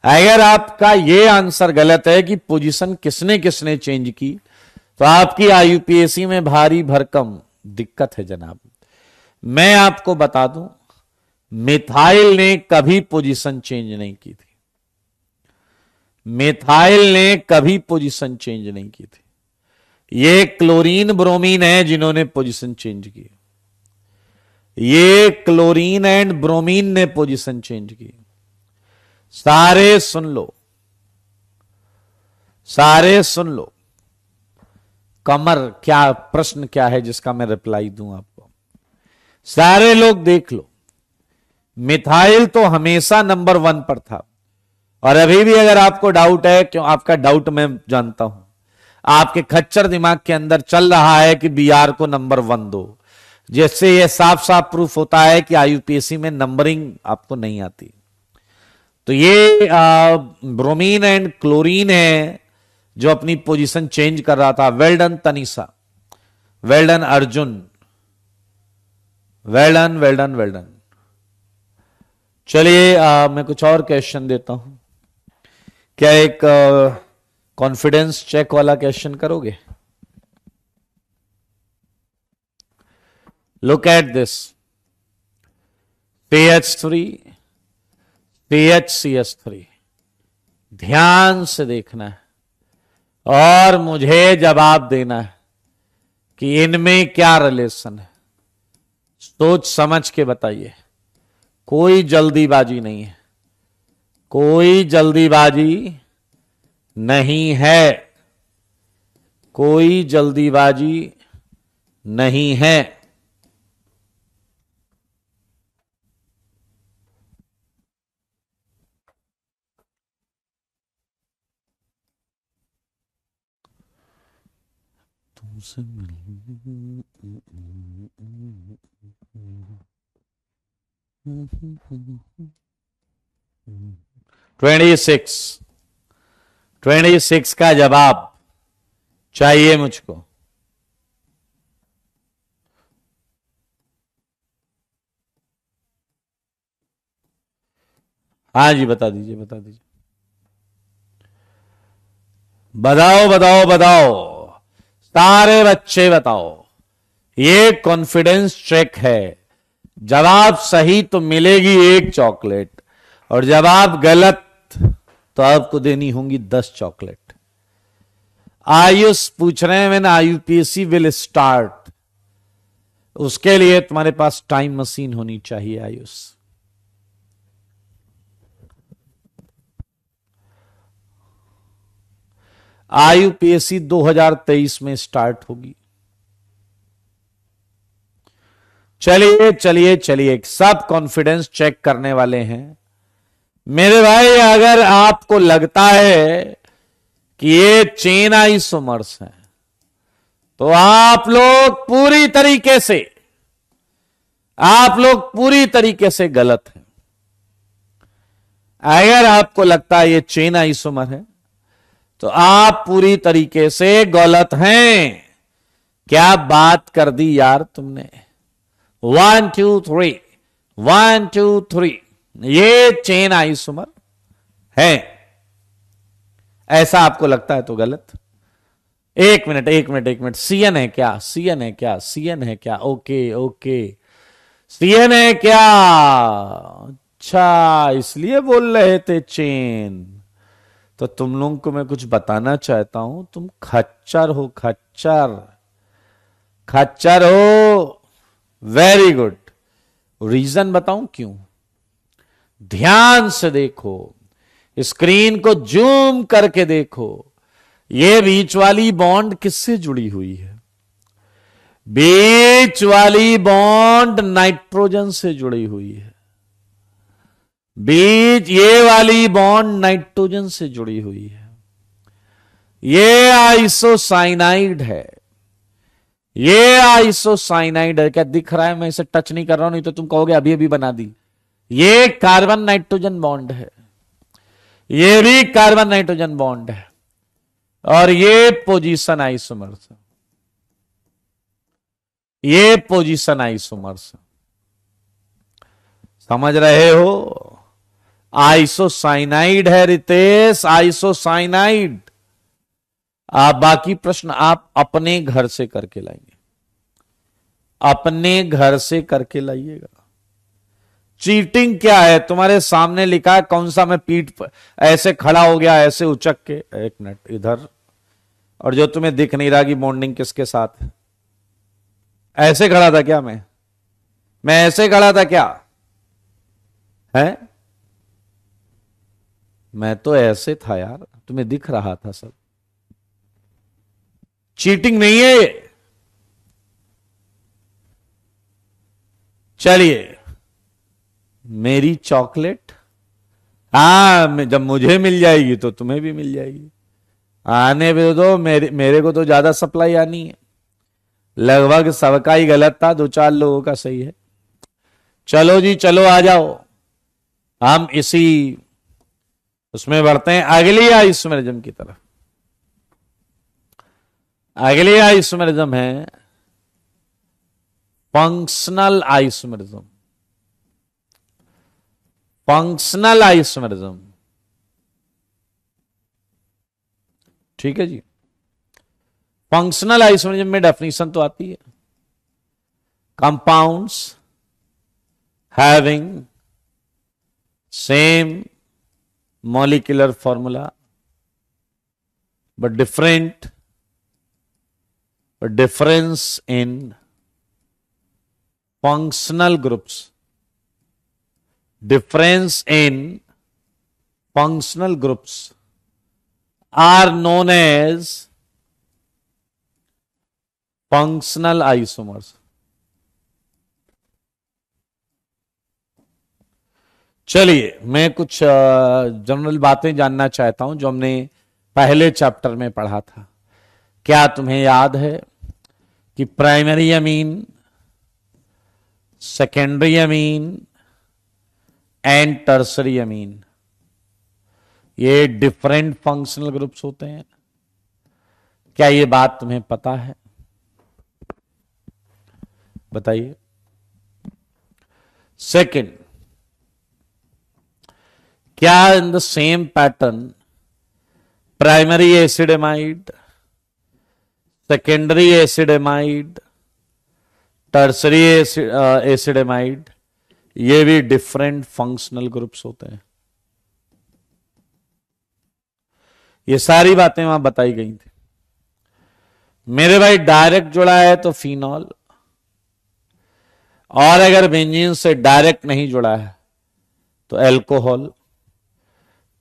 अगर आपका यह आंसर गलत है कि पोजीशन किसने किसने चेंज की, तो आपकी आईयूपीएसी में भारी भरकम दिक्कत है जनाब। मैं आपको बता दूं, मिथाइल ने कभी पोजीशन चेंज नहीं की थी। मिथाइल ने कभी पोजीशन चेंज नहीं की थी। ये क्लोरीन ब्रोमीन है जिन्होंने पोजीशन चेंज की। ये क्लोरीन एंड ब्रोमीन ने पोजीशन चेंज की। सारे सुन लो, सारे सुन लो। कमर, क्या प्रश्न क्या है जिसका मैं रिप्लाई दूं आपको? सारे लोग देख लो, मिथाइल तो हमेशा नंबर 1 पर था, और अभी भी अगर आपको डाउट है, क्यों आपका डाउट मैं जानता हूं, आपके खच्चर दिमाग के अंदर चल रहा है कि बीआर को नंबर 1 दो, जिससे यह साफ साफ प्रूफ होता है कि आईयूपीएसी में नंबरिंग आपको नहीं आती। तो ये ब्रोमीन एंड क्लोरीन है जो अपनी पोजीशन चेंज कर रहा था। Well done Tanisha, well done Arjun, well done well done well done. चलिए मैं कुछ और क्वेश्चन देता हूं। क्या एक कॉन्फिडेंस चेक वाला क्वेश्चन करोगे? Look at this, CH3 CHCH3, ध्यान से देखना है और मुझे जवाब देना है कि इनमें क्या रिलेशन है। सोच समझ के बताइए, कोई जल्दीबाजी नहीं है, कोई जल्दीबाजी नहीं है, कोई जल्दीबाजी नहीं है। तुमसे 26 का जवाब चाहिए मुझको। हाँ जी, बता दीजिए, बता दीजिए, बताओ बताओ बताओ, सारे बच्चे बताओ। ये कॉन्फिडेंस चेक है। जवाब सही तो मिलेगी 1 चॉकलेट, और जवाब गलत तो आपको देनी होंगी 10 चॉकलेट। आयुष पूछ रहे हैं व्हेन आईयूपीएसी विल स्टार्ट। उसके लिए तुम्हारे पास टाइम मशीन होनी चाहिए आयुष। आईयूपीएसी 2023 में स्टार्ट होगी। चलिए चलिए चलिए, सब कॉन्फिडेंस चेक करने वाले हैं मेरे भाई। अगर आपको लगता है कि ये चेन आइसोमर्स हैं, तो आप लोग पूरी तरीके से गलत हैं। अगर आपको लगता है ये चेन आइसोमर है, तो आप पूरी तरीके से गलत हैं। क्या बात कर दी यार तुमने। 1 2 3, 1 2 3, ये चेन आइसोमर है। ऐसा आपको लगता है तो गलत। एक मिनट, सीएन है क्या? सीएन है क्या? सीएन है क्या? ओके, सीएन है क्या? अच्छा, इसलिए बोल रहे थे चेन। तो तुम लोगों को मैं कुछ बताना चाहता हूं, तुम खच्चर हो, खच्चर हो। Very good. रीजन बताऊं क्यों? ध्यान से देखो, स्क्रीन को जूम करके देखो। ये बीच वाली बॉन्ड किससे जुड़ी हुई है? बीच वाली बॉन्ड नाइट्रोजन से जुड़ी हुई है। ये वाली बॉन्ड नाइट्रोजन से जुड़ी हुई है। ये आइसोसाइनाइड है। ये आइसोसाइनाइड है। क्या दिख रहा है? मैं इसे टच नहीं कर रहा हूं, नहीं तो तुम कहोगे अभी अभी बना दी। ये कार्बन नाइट्रोजन बॉन्ड है, ये भी कार्बन नाइट्रोजन बॉन्ड है, और ये पोजीशन आइसोमर्स है। ये पोजीशन आइसोमर्स, समझ रहे हो? आइसोसाइनाइड है रितेश, आइसोसाइनाइड। आप बाकी प्रश्न आप अपने घर से करके लाएंगे, अपने घर से करके लाइएगा। चीटिंग क्या है? तुम्हारे सामने लिखा है, कौन सा मैं पीठ पर ऐसे खड़ा हो गया, ऐसे उचक के, एक मिनट इधर, और जो तुम्हें दिख नहीं रहा कि बॉन्डिंग किसके साथ है। ऐसे खड़ा था क्या? मैं ऐसे खड़ा था क्या है? मैं तो ऐसे था यार, तुम्हें दिख रहा था सब। चीटिंग नहीं है ये। चलिए, मेरी चॉकलेट, हाँ जब मुझे मिल जाएगी तो तुम्हें भी मिल जाएगी। आने भी दो, मेरे को तो ज्यादा सप्लाई आनी है। लगभग सबका ही गलत था, 2-4 लोगों का सही है। चलो जी चलो, आ जाओ, हम इसी उसमें बढ़ते हैं अगली आइसोमेरिज्म की तरफ। अगली आइसोमेरिज्म है फंक्शनल आइसोमेरिज्म। फंक्शनल आइसोमेरिज्म, ठीक है जी। फंक्शनल आइसोमेरिज्म में डेफिनेशन तो आती है, compounds having same molecular formula but difference in functional groups. Difference in functional groups are known as functional isomers. चलिए, मैं कुछ जनरल बातें जानना चाहता हूं जो हमने पहले चैप्टर में पढ़ा था। क्या तुम्हें याद है कि primary amine, secondary amine and tertiary amine, ये डिफरेंट फंक्शनल ग्रुप्स होते हैं? क्या ये बात तुम्हें पता है? बताइए। सेकेंड, क्या in the same pattern primary acid amide, secondary acid amide, tertiary acid amide, ये भी डिफरेंट फंक्शनल ग्रुप्स होते हैं? ये सारी बातें वहां बताई गई थी मेरे भाई। डायरेक्ट जुड़ा है तो फिनॉल, और अगर बेंजीन से डायरेक्ट नहीं जुड़ा है तो एल्कोहल।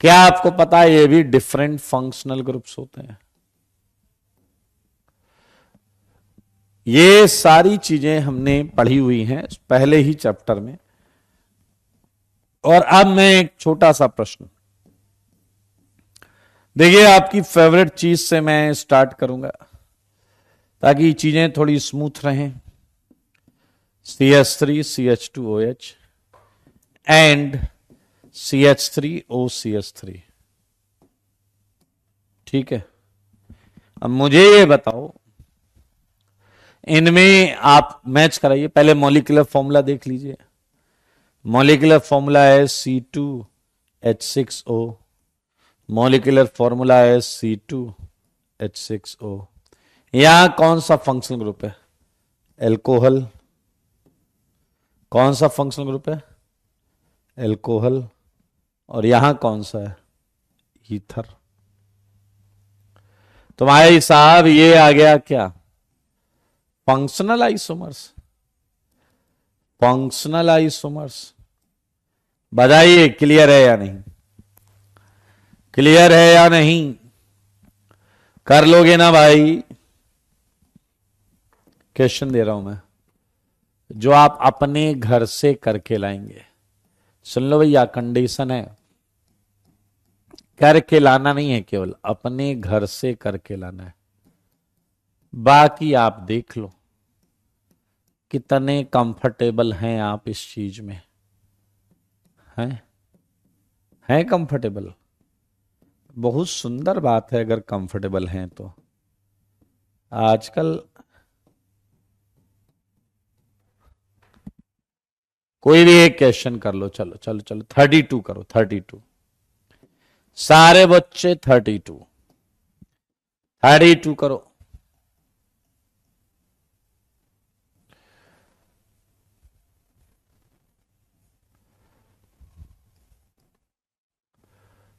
क्या आपको पता है ये भी डिफरेंट फंक्शनल ग्रुप्स होते हैं? ये सारी चीजें हमने पढ़ी हुई हैं पहले ही चैप्टर में। और अब मैं एक छोटा सा प्रश्न, देखिए आपकी फेवरेट चीज से मैं स्टार्ट करूंगा ताकि चीजें थोड़ी स्मूथ रहें। CH3 CH2OH एंड CH3OCH3, ठीक है। अब मुझे ये बताओ, इनमें आप मैच कराइए। पहले मॉलिक्यूलर फॉर्मूला देख लीजिए। मॉलिक्यूलर फॉर्मूला है C2H6O, मॉलिक्यूलर फॉर्मूला है C2H6O। यहां कौन सा फंक्शनल ग्रुप है? एल्कोहल। कौन सा फंक्शनल ग्रुप है? एल्कोहल। और यहां कौन सा है? ईथर। तो भाई साहब ये आ गया क्या? Functional isomers. फंक्शनल आइसोमर्स, बताइए क्लियर है या नहीं? क्लियर है या नहीं? कर लोगे ना भाई? क्वेश्चन दे रहा हूं मैं, जो आप अपने घर से करके लाएंगे। सुन लो भैया, कंडीशन है करके लाना नहीं है, केवल अपने घर से करके लाना है। बाकी आप देख लो कितने कंफर्टेबल हैं आप इस चीज में। हैं कंफर्टेबल? बहुत सुंदर बात है अगर कंफर्टेबल हैं तो। आजकल कोई भी एक क्वेश्चन कर लो। चलो चलो चलो 32 करो, 32। सारे बच्चे 32 32 करो।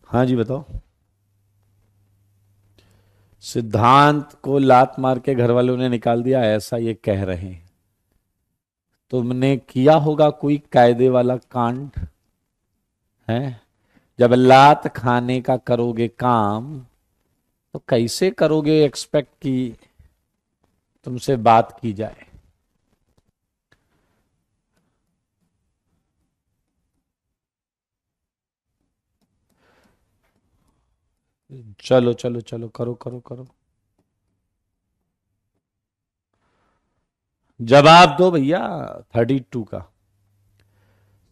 हाँ जी बताओ। सिद्धांत को लात मार के घर वालों ने निकाल दिया, ऐसा ये कह रहे हैं। तुमने किया होगा कोई कायदे वाला कांड है? जब लात खाने का करोगे काम, तो कैसे करोगे एक्सपेक्ट कि तुमसे बात की जाए? चलो चलो चलो करो करो करो। जवाब दो भैया 32 का।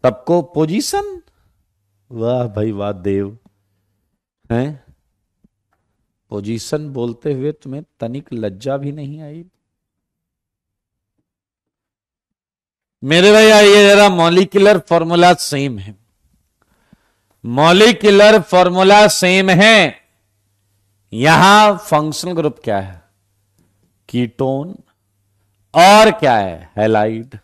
सबको पोजीशन। वाह भाई वाह देव हैं। पोजीशन बोलते हुए तुम्हें तनिक लज्जा भी नहीं आई? मेरे भैया ये जरा मॉलिक्यूलर फॉर्मूला सेम है। मॉलिक्यूलर फॉर्मूला सेम है। यहां फंक्शनल ग्रुप क्या है? कीटोन। और क्या है? हैलाइड।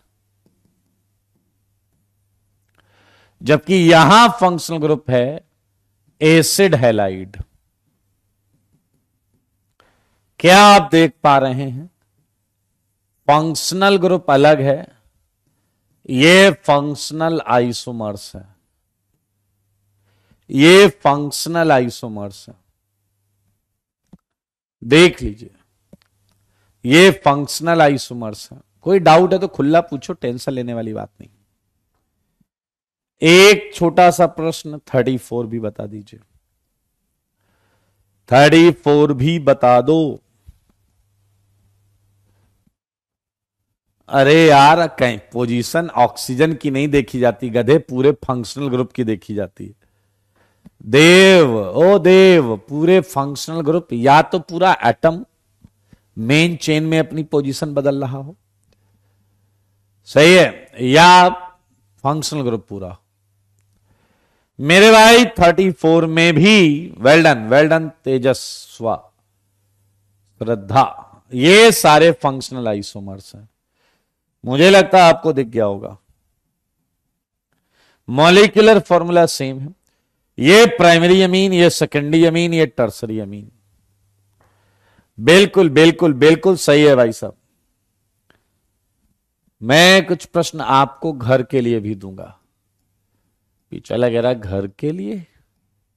जबकि यहां फंक्शनल ग्रुप है एसिड हैलाइड। क्या आप देख पा रहे हैं? फंक्शनल ग्रुप अलग है, ये फंक्शनल आइसोमर्स है। ये फंक्शनल आइसोमर्स है, देख लीजिए। ये फंक्शनल आइसोमर्स है। कोई डाउट है तो खुला पूछो, टेंशन लेने वाली बात नहीं। एक छोटा सा प्रश्न 34 भी बता दीजिए। 34 भी बता दो। अरे यार कहीं पोजीशन ऑक्सीजन की नहीं देखी जाती गधे, पूरे फंक्शनल ग्रुप की देखी जाती है। देव ओ देव, पूरे फंक्शनल ग्रुप, या तो पूरा एटम मेन चेन में अपनी पोजीशन बदल रहा हो, सही है, या फंक्शनल ग्रुप पूरा। मेरे भाई 34 में भी वेल डन तेजस्वा श्रद्धा, ये सारे फंक्शनल आइसोमर्स हैं। मुझे लगता है आपको दिख गया होगा। मॉलिक्यूलर फॉर्मूला सेम है। ये प्राइमरी अमीन, ये सेकेंडरी अमीन, ये टर्सरी अमीन। बिल्कुल बिल्कुल बिल्कुल सही है भाई साहब। मैं कुछ प्रश्न आपको घर के लिए भी दूंगा। पीछा लग रहा घर के लिए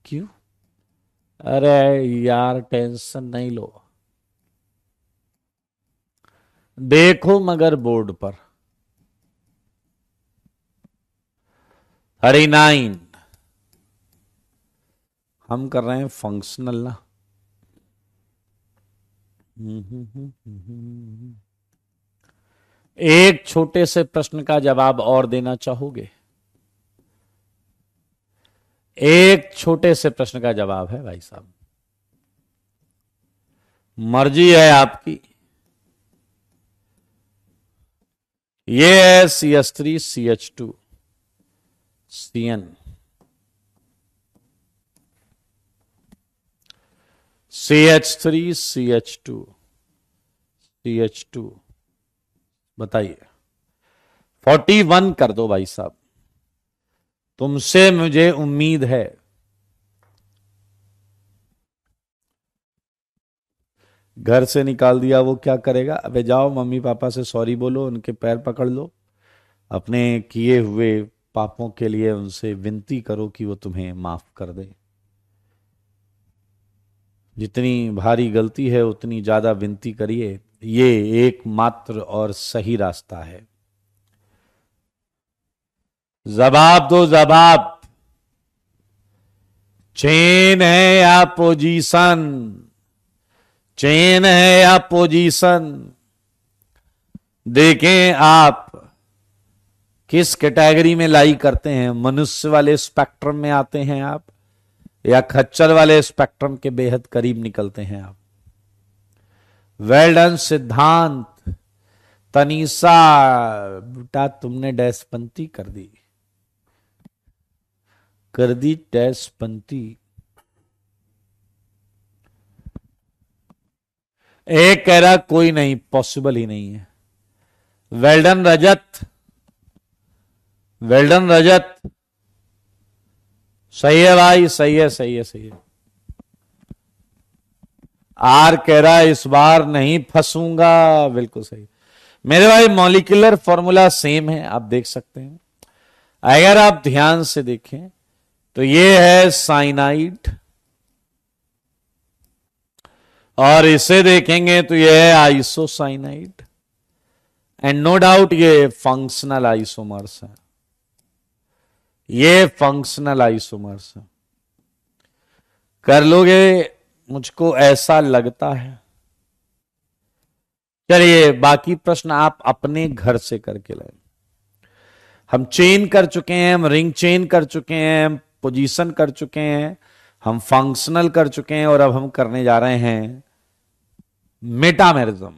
क्यों? अरे यार टेंशन नहीं लो, देखो मगर बोर्ड पर 39 हम कर रहे हैं फंक्शनल ना। एक छोटे से प्रश्न का जवाब और देना चाहोगे? एक छोटे से प्रश्न का जवाब है भाई साहब, मर्जी है आपकी। ये है CH3 CH2 CN, CH3 CH2 CH2, बताइए 41 कर दो भाई साहब, तुमसे मुझे उम्मीद है। घर से निकाल दिया वो क्या करेगा? अबे जाओ मम्मी पापा से सॉरी बोलो, उनके पैर पकड़ लो, अपने किए हुए पापों के लिए उनसे विनती करो कि वो तुम्हें माफ कर दे। जितनी भारी गलती है उतनी ज्यादा विनती करिए, ये एकमात्र और सही रास्ता है। जवाब दो जवाब। चेन है या पोजीशन? चेन है या पोजीशन? देखें आप किस कैटेगरी में लाई करते हैं। मनुष्य वाले स्पेक्ट्रम में आते हैं आप, या खच्चर वाले स्पेक्ट्रम के बेहद करीब निकलते हैं आप? वेल डन सिद्धांत, तनीषा बेटा तुमने डैश पंक्ति कर दी डैश पंक्ति। एक कह रहा कोई नहीं, पॉसिबल ही नहीं है। वेल्डन रजत, वेल्डन रजत, सही है भाई, सही है सही है सही है। आर कह रहा है इस बार नहीं फंसूंगा, बिल्कुल सही। मेरे भाई मॉलिक्यूलर फॉर्मूला सेम है, आप देख सकते हैं। अगर आप ध्यान से देखें तो ये है साइनाइड, और इसे देखेंगे तो ये है आइसोसाइनाइड, एंड नो डाउट ये फंक्शनल आइसोमर्स है, ये फंक्शनल आइसोमर्स है। कर लोगे, मुझको ऐसा लगता है। चलिए बाकी प्रश्न आप अपने घर से करके लाए। हम चेन कर चुके हैं, हम रिंग चेन कर चुके हैं, हम पोजीशन कर चुके हैं, हम फंक्शनल कर चुके हैं, और अब हम करने जा रहे हैं मेटामेरिज्म।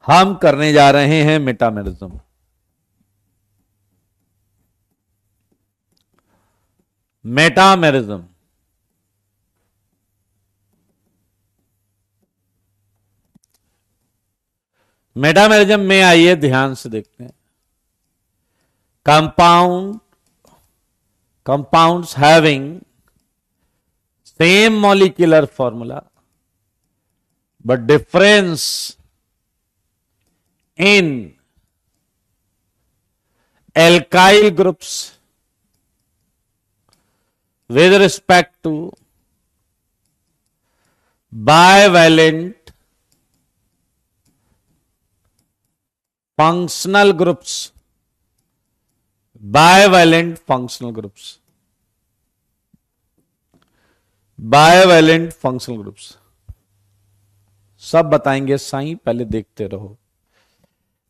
हम करने जा रहे हैं मेटामेरिज्म। मेटामेरिज्म मेटामेरिज्म में आइए ध्यान से देखते हैं। compounds having same molecular formula but difference in alkyl groups with respect to bivalent functional groups, bivalent functional groups, bivalent functional groups सब बताएंगे साईं, पहले देखते रहो।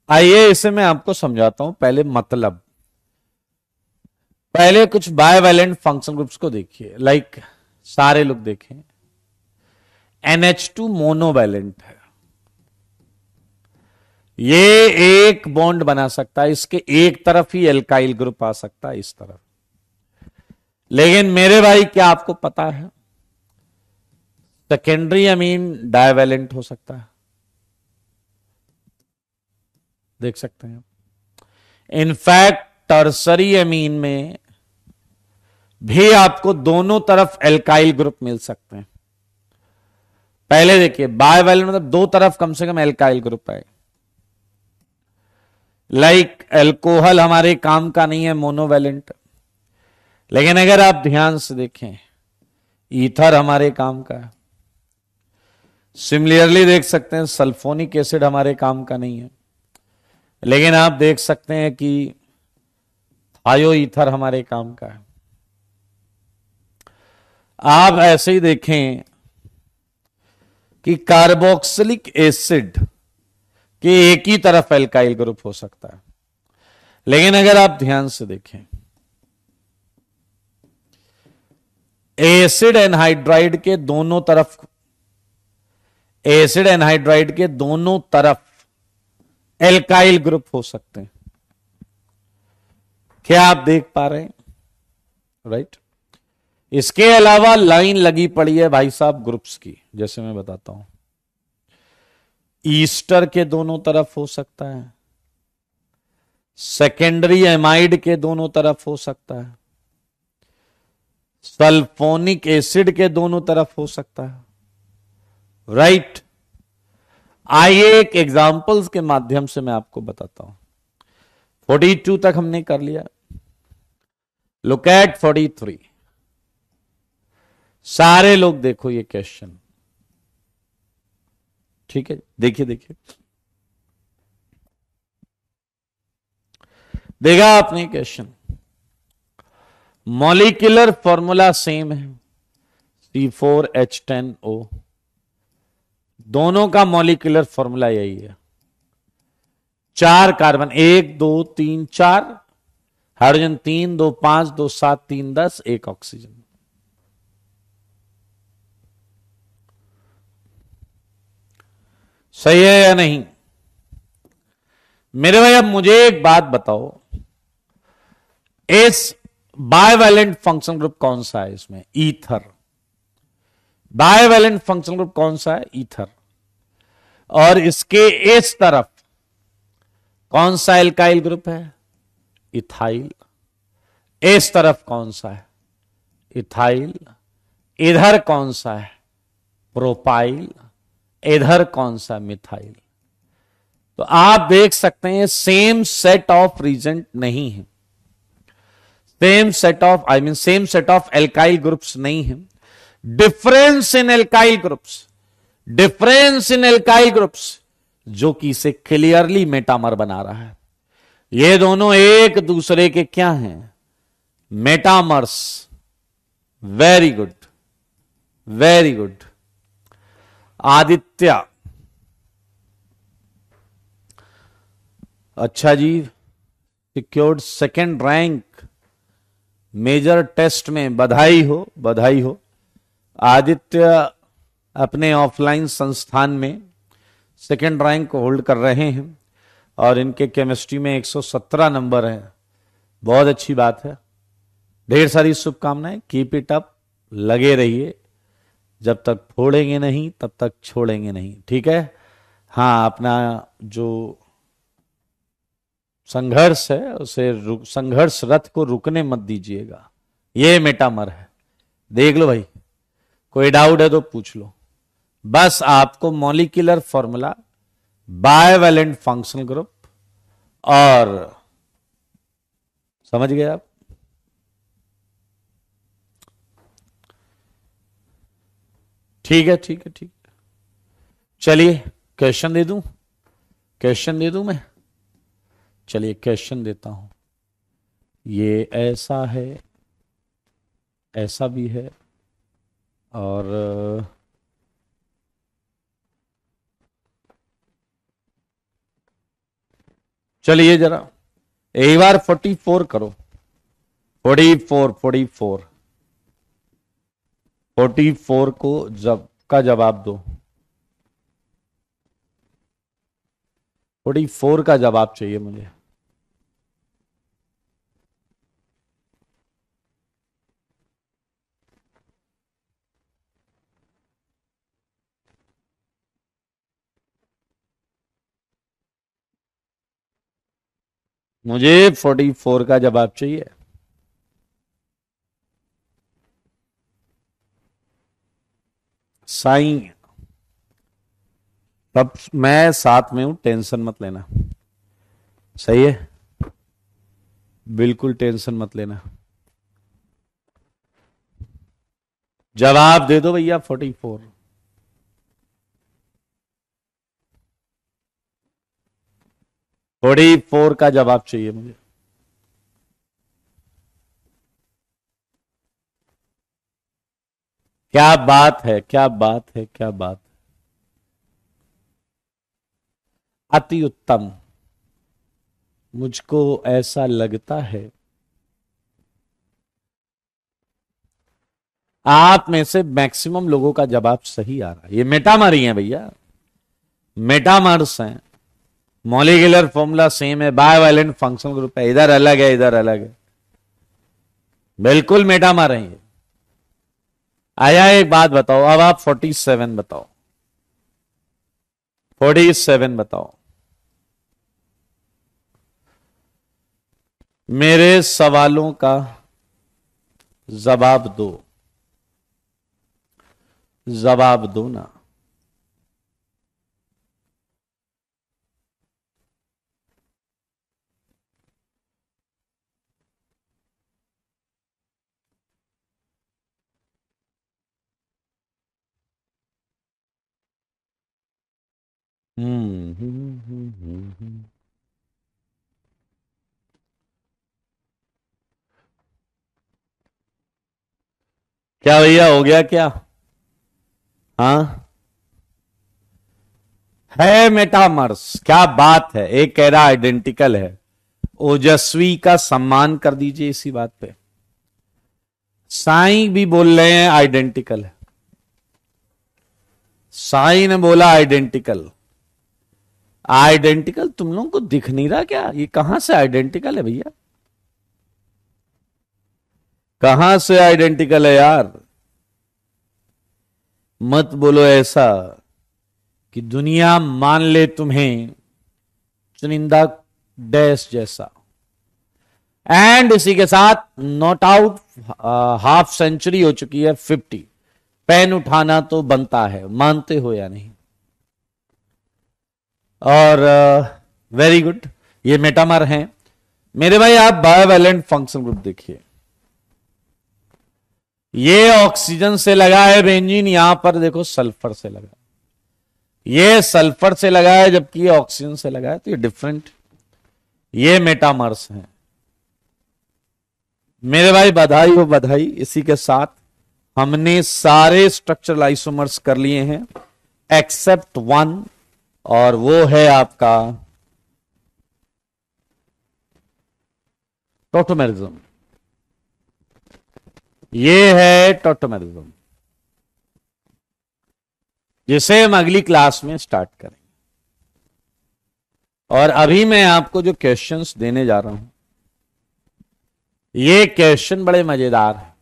आइए इसे मैं आपको समझाता हूं। पहले मतलब, पहले कुछ बायवैलेंट फंक्शनल ग्रुप्स को देखिए। लाइक सारे लोग देखें, NH2 मोनोवैलेंट है, ये एक बॉन्ड बना सकता है, इसके एक तरफ ही एल्काइल ग्रुप आ सकता है, इस तरफ। लेकिन मेरे भाई क्या आपको पता है सेकेंडरी अमीन डायवैलेंट हो सकता है, देख सकते हैं। इनफैक्ट टर्सरी अमीन में भी आपको दोनों तरफ एल्काइल ग्रुप मिल सकते हैं। पहले देखिए बायवैलेंट मतलब दो तरफ कम से कम एल्काइल ग्रुप है। लाइक एल्कोहल हमारे काम का नहीं है, मोनोवैलेंट। लेकिन अगर आप ध्यान से देखें ईथर हमारे काम का है। सिमिलरली देख सकते हैं सल्फोनिक एसिड हमारे काम का नहीं है, लेकिन आप देख सकते हैं कि थायो ईथर हमारे काम का है। आप ऐसे ही देखें कि कार्बोक्सिलिक एसिड के एक ही तरफ एल्काइल ग्रुप हो सकता है। लेकिन अगर आप ध्यान से देखें एसिड एनहाइड्राइड के दोनों तरफ, एसिड एनहाइड्राइड के दोनों तरफ एल्काइल ग्रुप हो सकते हैं। क्या आप देख पा रहे हैं? राइट। इसके अलावा लाइन लगी पड़ी है भाई साहब ग्रुप्स की, जैसे मैं बताता हूं। ईस्टर के दोनों तरफ हो सकता है, सेकेंडरी एमाइड के दोनों तरफ हो सकता है, सल्फोनिक एसिड के दोनों तरफ हो सकता है। राइट। आइए एक एग्जांपल्स के माध्यम से मैं आपको बताता हूं। 42 तक हमने कर लिया। Look at 43। सारे लोग देखो ये क्वेश्चन, ठीक है? देखिए देखिए, देखा आपने क्वेश्चन। मॉलिक्यूलर फॉर्मूला सेम है, C4H10O। दोनों का मॉलिक्यूलर फॉर्मूला यही है। 4 कार्बन, 1 2 3 4, हाइड्रोजन 3 2 5 2 7 3 10, 1 ऑक्सीजन। सही है या नहीं? मेरे भाई अब मुझे एक बात बताओ, इस बायवैलेंट फंक्शन ग्रुप कौन सा है इसमें? ईथर। बायवैलेंट फंक्शन ग्रुप कौन सा है? ईथर। और इसके इस तरफ कौन सा एल्काइल ग्रुप है? इथाइल। इस तरफ कौन सा है? इथाइल। इधर कौन सा है? प्रोपाइल। इधर कौन सा? मिथाइल। तो आप देख सकते हैं सेम सेट ऑफ रीजेंट नहीं है, same set of same set of alkyl groups नहीं है। Difference in alkyl groups, difference in alkyl groups जो कि इसे क्लियरली मेटामर बना रहा है। ये दोनों एक दूसरे के क्या हैं? Metamers. Very good, very good. Aditya, अच्छा जी, secured second rank major test में, बधाई हो, बधाई हो। आदित्य अपने ऑफलाइन संस्थान में सेकंड रैंक होल्ड कर रहे हैं और इनके केमिस्ट्री में 117 नंबर है। बहुत अच्छी बात है, ढेर सारी शुभकामनाएं। कीप इट अप, लगे रहिए, जब तक फोड़ेंगे नहीं तब तक छोड़ेंगे नहीं, ठीक है? हाँ, अपना जो संघर्ष है उसे संघर्ष रथ को रुकने मत दीजिएगा। ये मेटामर है, देख लो भाई, कोई डाउट है तो पूछ लो। बस आपको मॉलिक्यूलर फॉर्मूला, बायवैलेंट फंक्शनल ग्रुप और समझ गए आप? ठीक है, ठीक है, ठीक है। चलिए क्वेश्चन दे दूं, क्वेश्चन दे दूं मैं? चलिए क्वेश्चन देता हूं। ये ऐसा है, ऐसा भी है, और चलिए जरा एक बार 44 करो। 44 44 44 को जब का जवाब दो। 44 का जवाब चाहिए मुझे। मुझे 44 का जवाब चाहिए। साईं, तब मैं साथ में हूं, टेंशन मत लेना। सही है, बिल्कुल टेंशन मत लेना। जवाब दे दो भैया 44। 44 का जवाब चाहिए मुझे। क्या बात है, क्या बात है, क्या बात है। अति उत्तम। मुझको ऐसा लगता है आप में से मैक्सिमम लोगों का जवाब सही आ रहा है। ये मेटामर ही है भैया, मेटामर्स हैं। मॉलिक्यूलर फॉर्मूला सेम है, बायवैलेंट फंक्शनल ग्रुप है, इधर अलग है, इधर अलग है, बिल्कुल मेटामर है ये। आया, एक बात बताओ, अब आप 47 बताओ, 47 बताओ। मेरे सवालों का जवाब दो, जवाब दो ना। क्या भैया, हो गया क्या? हाँ, है मेटामर्स, क्या बात है। एक कह रहा आइडेंटिकल है, ओजस्वी का सम्मान कर दीजिए इसी बात पे। साईं भी बोल रहे हैं आइडेंटिकल है, साईं ने बोला आइडेंटिकल। आइडेंटिकल तुम लोगों को दिख नहीं रहा क्या? ये कहां से आइडेंटिकल है भैया? कहां से आइडेंटिकल है यार? मत बोलो ऐसा कि दुनिया मान ले तुम्हें चुनिंदा डैश जैसा। एंड इसी के साथ नॉट आउट हाफ सेंचुरी हो चुकी है 50। पेन उठाना तो बनता है, मानते हो या नहीं? और वेरी गुड, ये मेटामर हैं मेरे भाई। आप बायोवैलेंट फंक्शन ग्रुप देखिए, ये ऑक्सीजन से लगा है बेंजीन, यहां पर देखो सल्फर से लगा, ये सल्फर से लगा है जबकि ये ऑक्सीजन से लगा है, तो ये डिफरेंट, ये मेटामर्स हैं मेरे भाई। बधाई हो बधाई। इसी के साथ हमने सारे स्ट्रक्चरल आइसोमर्स कर लिए हैं एक्सेप्ट वन, और वो है आपका टॉटोमेरिज्म। ये है टॉटोमेरिज्म, जिसे हम अगली क्लास में स्टार्ट करेंगे। और अभी मैं आपको जो क्वेश्चंस देने जा रहा हूं, ये क्वेश्चन बड़े मजेदार है।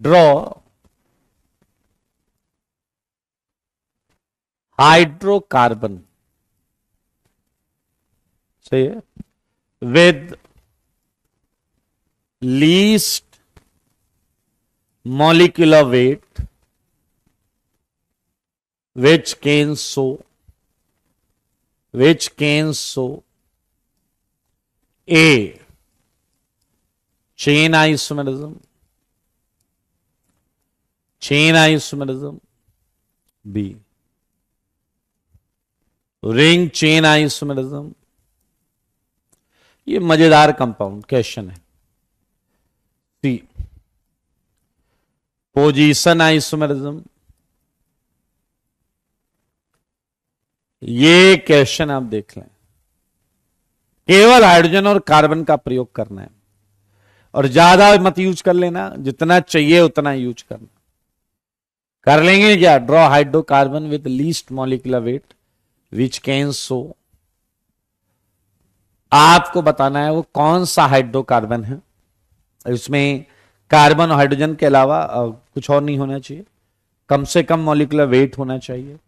ड्रॉ हाइड्रोकार्बन से with least molecular weight which can show A, chain isomerism, B, ring chain isomerism। ये मजेदार कंपाउंड क्वेश्चन है। सी, पोजीशन आइसोमेरिज्म। ये क्वेश्चन आप देख लें, केवल हाइड्रोजन और कार्बन का प्रयोग करना है, और ज्यादा मत यूज कर लेना, जितना चाहिए उतना यूज करना। कर लेंगे क्या? Draw hydrocarbon with least molecular weight which can show. आपको बताना है वो कौन सा हाइड्रोकार्बन है, इसमें कार्बन और हाइड्रोजन के अलावा कुछ और नहीं होना चाहिए, कम से कम मॉलिक्यूलर वेट होना चाहिए।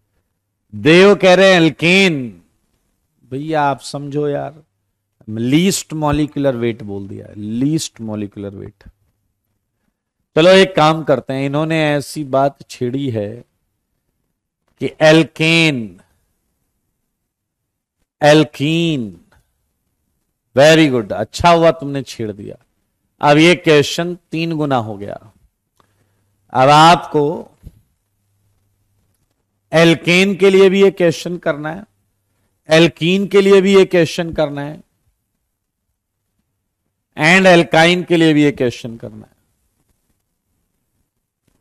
देव कह रहे हैं एल्केन। भैया आप समझो यार, लीस्ट मॉलिक्यूलर वेट बोल दिया, लीस्ट मॉलिक्यूलर वेट। चलो एक काम करते हैं, इन्होंने ऐसी बात छेड़ी है कि एल्केन, एल्कीन। वेरी गुड, अच्छा हुआ तुमने छेड़ दिया। अब ये क्वेश्चन 3 गुना हो गया। अब आपको एल्केन के लिए भी ये क्वेश्चन करना है, एल्कीन के लिए भी ये क्वेश्चन करना है, एंड एल्काइन के लिए भी ये क्वेश्चन करना है।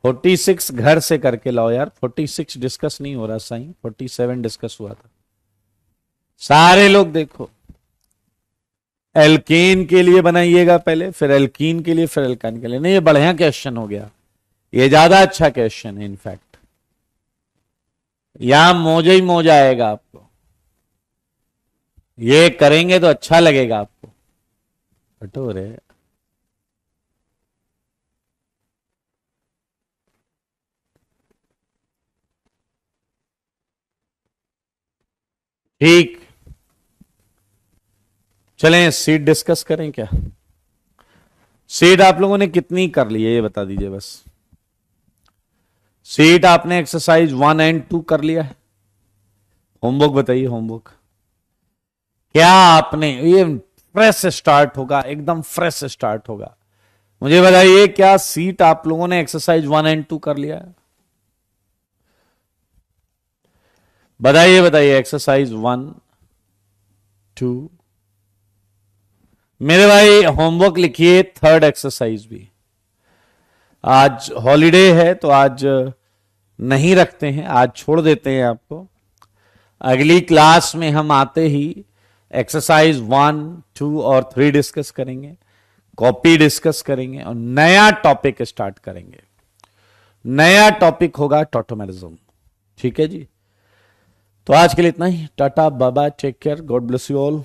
46 घर से करके लाओ यार, 46 डिस्कस नहीं हो रहा साईं, 47 डिस्कस हुआ था। सारे लोग देखो, एल्केन के लिए बनाइएगा पहले, फिर एल्कीन के लिए, फिर एल्काइन के लिए। नहीं, ये बढ़िया क्वेश्चन हो गया, ये ज्यादा अच्छा क्वेश्चन है। इनफैक्ट यहां मौजा ही मौजा आएगा आपको, ये करेंगे तो अच्छा लगेगा आपको। कटोरे ठीक, चलें सीट डिस्कस करें क्या? सीट आप लोगों ने कितनी कर ली है ये बता दीजिए बस। सीट आपने एक्सरसाइज 1 एंड 2 कर लिया है? होमवर्क बताइए, होमवर्क क्या आपने? ये फ्रेश स्टार्ट होगा, एकदम फ्रेश स्टार्ट होगा। मुझे बताइए, क्या सीट आप लोगों ने एक्सरसाइज 1 एंड 2 कर लिया है? बताइए बताइए, एक्सरसाइज 1 2। मेरे भाई होमवर्क लिखिए, 3rd एक्सरसाइज भी। आज हॉलीडे है तो आज नहीं रखते हैं, आज छोड़ देते हैं आपको। अगली क्लास में हम आते ही एक्सरसाइज 1 2 और 3 डिस्कस करेंगे, कॉपी डिस्कस करेंगे, और नया टॉपिक स्टार्ट करेंगे। नया टॉपिक होगा टॉटोमेरिज्म। ठीक है जी। तो आज के लिए इतना ही। Tata, bye bye, take care, God bless you all.